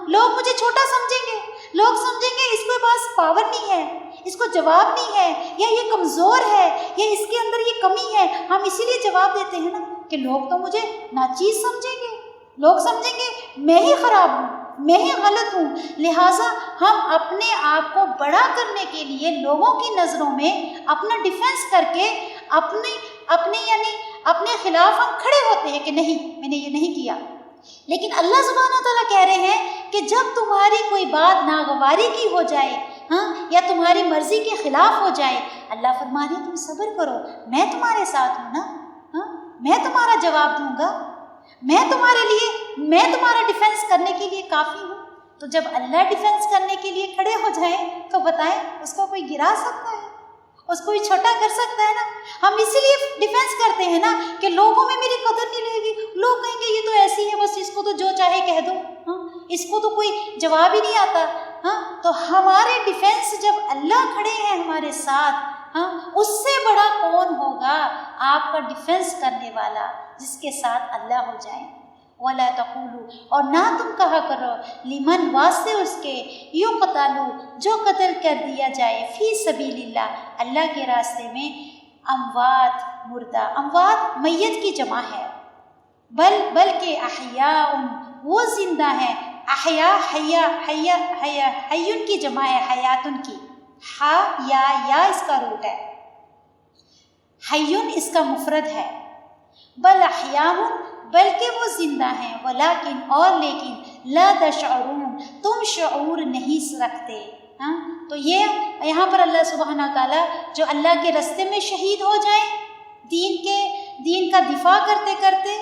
لوگ مجھے چھوٹا سمجھیں گے، لوگ سمجھیں گے اس کے پاس پاور نہیں ہے، اس کو جواب نہیں ہے، یا یہ کمزور ہے، یا اس کے اندر یہ کمی ہے. ہم اسی لیے جواب دیتے ہیں نا کہ لوگ تو مجھے ناچیز سمجھیں گے، لوگ سمجھیں گے میں ہی خراب ہوں، میں ہی غلط ہوں. لہٰذا ہم اپنے آپ کو بڑا کرنے کے لیے لوگوں کی نظروں میں اپنا ڈیفینس کر کے اپنے خلاف ہم کھڑے ہوتے ہیں کہ نہیں، میں نے یہ نہیں کیا. لیکن اللہ سبحانہ تعالیٰ کہہ رہے ہیں کہ جب تمہاری کوئی بات ناگواری کی ہو جائے یا تمہاری مرضی کے خلاف ہو جائے، اللہ فرما رہے تم صبر کرو، میں تمہارے ساتھ ہوں نا، میں تمہارا جواب دوں گا، میں تمہارا ڈیفینس کرنے کے لیے کافی ہوں. تو جب اللہ ڈیفینس کرنے کے لیے کھڑے ہو جائیں تو بتائیں اس کو کوئی گرا سکتا ہے؟ اس کو کوئی چھوٹا کر سکتا ہے نا؟ ہم اسی لیے ڈیفینس کرتے ہیں نا کہ لوگوں میں میری قدر نہیں رہے گی، لوگ کہیں گے یہ تو ایسی ہے، بس اس کو تو جو چاہے کہہ دو، ہاں اس کو تو کوئی جواب ہی نہیں آتا، ہاں تو ہمارے ڈیفینس جب اللہ کھڑے ہیں ہمارے ساتھ، ہاں اس سے بڑا کون ہوگا آپ کا ڈیفینس کرنے والا جس کے ساتھ اللہ ہو جائیں۔ وَلَا تَقُولُوا، اور نہ تم کہا کرو، لمن واسطے اس کے، یقتلوا جو قتل کر دیا جائے، فی سبیل اللہ اللہ کے راستے میں، اموات مردہ، اموات میت کی جمع ہے، بلکہ احیاء وہ زندہ ہیں، احیاء حیون کی جمع ہے، حیاتن کی، ہا یا اس کا روٹ ہے، حیون اس کا مفرد ہے، بل احیاء بلکہ وہ زندہ ہیں، ولیکن اور لیکن لا تشعرون تم شعور نہیں رکھتے، ہاں تو یہ یہاں پر اللہ سبحانہ تعالیٰ جو اللہ کے راستے میں شہید ہو جائیں دین کا دفاع کرتے کرتے،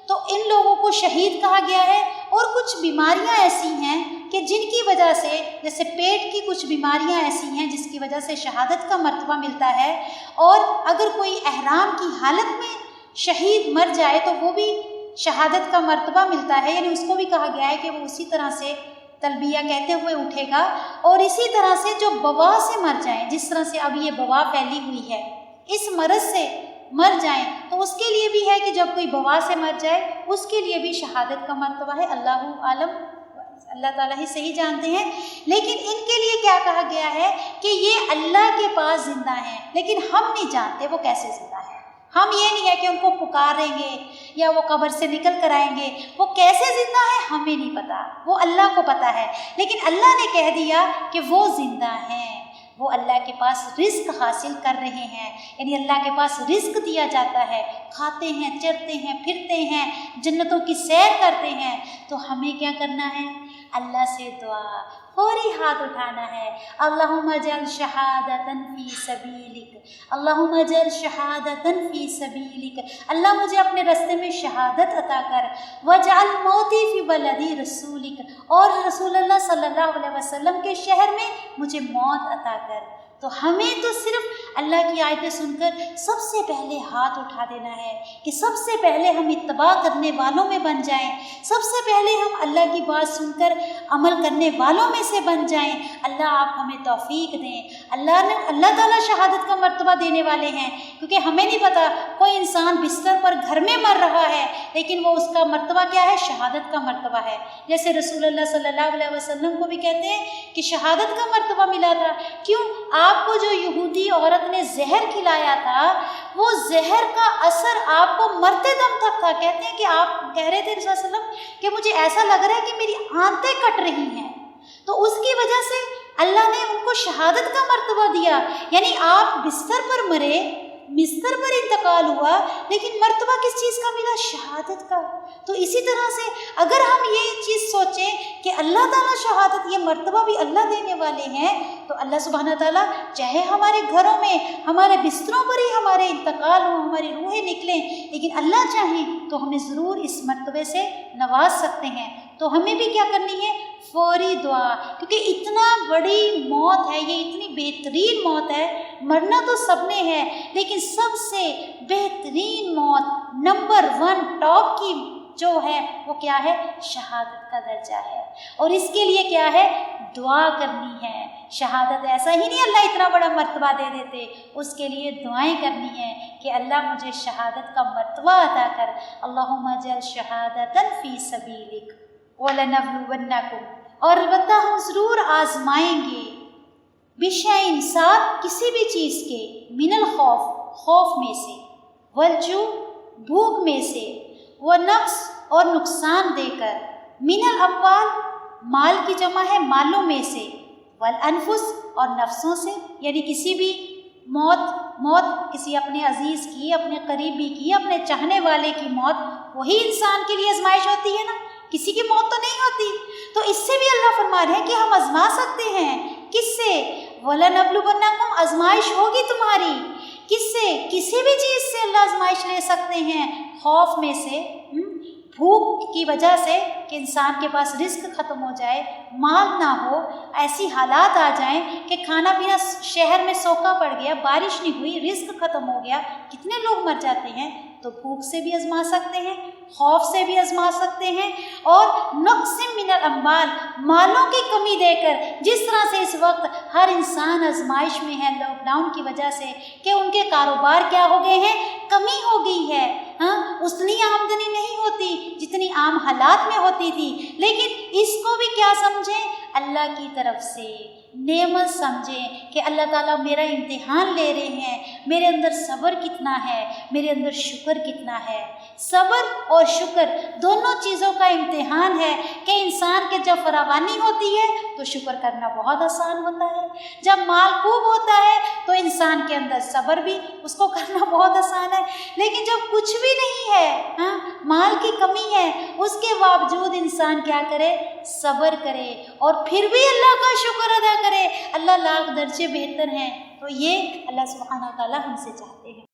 تو ان لوگوں کو شہید کہا گیا ہے۔ اور کچھ بیماریاں ایسی ہیں کہ جن کی وجہ سے، جیسے پیٹ کی کچھ بیماریاں ایسی ہیں جس کی وجہ سے شہادت کا مرتبہ ملتا ہے، اور اگر کوئی احرام کی حالت میں شہید مر جائے تو وہ بھی شہادت کا مرتبہ ملتا ہے، یعنی اس کو بھی کہا گیا ہے کہ وہ اسی طرح سے تلبیہ کہتے ہوئے اٹھے گا۔ اور اسی طرح سے جو وبا سے مر جائیں، جس طرح سے اب یہ وبا پھیلی ہوئی ہے، اس مرض سے مر جائیں تو اس کے لیے بھی ہے کہ جب کوئی وبا سے مر جائے اس کے لیے بھی شہادت کا مرتبہ ہے، اللہ عالم، اللہ تعالیٰ ہی صحیح جانتے ہیں۔ لیکن ان کے لیے کیا کہا گیا ہے کہ یہ اللہ کے پاس زندہ ہیں، لیکن ہم نہیں جانتے وہ کیسے زندہ ہیں۔ ہم یہ نہیں ہے کہ ان کو پکاریں گے یا وہ قبر سے نکل کر آئیں گے، وہ کیسے زندہ ہیں ہمیں نہیں پتہ، وہ اللہ کو پتہ ہے، لیکن اللہ نے کہہ دیا کہ وہ زندہ ہیں، وہ اللہ کے پاس رزق حاصل کر رہے ہیں، یعنی اللہ کے پاس رزق دیا جاتا ہے، کھاتے ہیں، چرتے ہیں، پھرتے ہیں، جنتوں کی سیر کرتے ہیں۔ تو ہمیں کیا کرنا ہے؟ اللہ سے دعا، فوری ہاتھ اٹھانا ہے، اللہم اجعل شہادتاً فی سبیلک، اللہم اجعل شہادتاً فی سبیلک، اللہ مجھے اپنے راستے میں شہادت عطا کر، واجعل موتی فی بلدی رسولک، اور رسول اللہ صلی اللہ علیہ وسلم کے شہر میں مجھے موت عطا کر۔ تو ہمیں تو صرف اللہ کی آیتیں سن کر سب سے پہلے ہاتھ اٹھا دینا ہے کہ سب سے پہلے ہم اتباع کرنے والوں میں بن جائیں، سب سے پہلے ہم اللہ کی بات سن کر عمل کرنے والوں میں سے بن جائیں۔ اللہ آپ ہمیں توفیق دیں۔ اللہ تعالیٰ شہادت کا مرتبہ دینے والے ہیں، کیونکہ ہمیں نہیں پتہ، کوئی انسان بستر پر گھر میں مر رہا ہے لیکن وہ اس کا مرتبہ کیا ہے؟ شہادت کا مرتبہ ہے۔ جیسے رسول اللہ صلی اللہ علیہ وسلم کو بھی کہتے ہیں کہ شہادت کا مرتبہ ملا تھا، کیوں؟ آپ کو جو یہودی عورت نے زہر کھلایا تھا، وہ زہر کا اثر آپ کو مرتے دم تک تھا۔ کہتے ہیں کہ آپ کہہ رہے تھے رسول اللہ علیہ وسلم کہ مجھے ایسا لگ رہا ہے کہ میری آنتیں کٹ رہی ہیں، تو اس کی وجہ سے اللہ نے ان کو شہادت کا مرتبہ دیا۔ یعنی آپ بستر پر مرے، بستر پر انتقال ہوا، لیکن مرتبہ کس چیز کا ملا؟ شہادت کا۔ تو اسی طرح سے اگر ہم یہ چیز سوچیں کہ اللہ تعالیٰ شہادت، یہ مرتبہ بھی اللہ دینے والے ہیں، تو اللہ سبحانہ تعالیٰ چاہے ہمارے گھروں میں، ہمارے بستروں پر ہی ہمارے انتقال ہوں، ہماری روحیں نکلیں، لیکن اللہ چاہیں تو ہمیں ضرور اس مرتبے سے نواز سکتے ہیں۔ تو ہمیں بھی کیا کرنی ہے؟ فوری دعا، کیونکہ اتنا بڑی موت ہے، یہ اتنی بہترین موت ہے، مرنا تو سب نے ہے، لیکن سب سے بہترین موت، نمبر 1 ٹاپ کی جو ہے وہ کیا ہے؟ شہادت کا درجہ ہے۔ اور اس کے لیے کیا ہے؟ دعا کرنی ہے۔ شہادت ایسا ہی نہیں اللہ اتنا بڑا مرتبہ دے دیتے، اس کے لیے دعائیں کرنی ہیں کہ اللہ مجھے شہادت کا مرتبہ عطا کر، اللہم اجعل شہادتاً فی سبیلک وَلَنَبْلُوَنَّکُمْ، اور البتہ ہم ضرور آزمائیں گے، بِشَیْءٍ ساتھ کسی بھی چیز کے، من الخوف خوف میں سے، والجوع بھوک میں سے، ونقص اور نقصان دے کر، من الاموال مال کی جمع ہے مالوں میں سے، والانفس اور نفسوں سے، یعنی کسی بھی موت کسی اپنے عزیز کی، اپنے قریبی کی، اپنے چاہنے والے کی موت، وہی انسان کے لیے آزمائش ہوتی ہے نا، کسی کی موت تو نہیں ہوتی۔ تو اس سے بھی اللہ فرما رہے ہیں کہ ہم آزما سکتے ہیں، کس سے؟ وَلَنَبْلُوَنَّکُمْ، آزمائش ہوگی تمہاری، کس سے؟ کسی بھی چیز سے اللہ آزمائش لے سکتے ہیں، خوف میں سے، بھوک کی وجہ سے کہ انسان کے پاس رزق ختم ہو جائے، مال نہ ہو، ایسی حالات آ جائیں کہ کھانا پینا شہر میں سوکھا پڑ گیا، بارش نہیں ہوئی، رزق ختم ہو گیا، کتنے لوگ مر جاتے ہیں۔ تو بھوک سے بھی آزما سکتے ہیں، خوف سے بھی آزما سکتے ہیں، اور نقص من الاموال، مالوں کی کمی دے کر، جس طرح سے اس وقت ہر انسان آزمائش میں ہے لاک ڈاؤن کی وجہ سے کہ ان کے کاروبار کیا ہو گئے ہیں، کمی ہو گئی ہے، اتنی آمدنی نہیں ہوتی جتنی عام حالات میں ہوتی تھی، لیکن اس کو بھی کیا سمجھیں، اللہ کی طرف سے نعمت سمجھیں کہ اللہ تعالیٰ میرا امتحان لے رہے ہیں، میرے اندر صبر کتنا ہے، میرے اندر شکر کتنا ہے۔ صبر اور شکر دونوں چیزوں کا امتحان ہے کہ انسان کے جب فراوانی ہوتی ہے تو شکر کرنا بہت آسان ہوتا ہے، جب مال خوب ہوتا ہے تو انسان کے اندر صبر بھی اس کو کرنا بہت آسان ہے، لیکن جب کچھ بھی نہیں ہے، مال کی کمی ہے، اس کے باوجود انسان کیا کرے، صبر کرے اور پھر بھی اللہ کا شکر ادا کرے، اللہ لاکھ درجے بہتر ہیں۔ تو یہ اللہ سبحانہ و تعالیٰ ہم سے چاہتے ہیں۔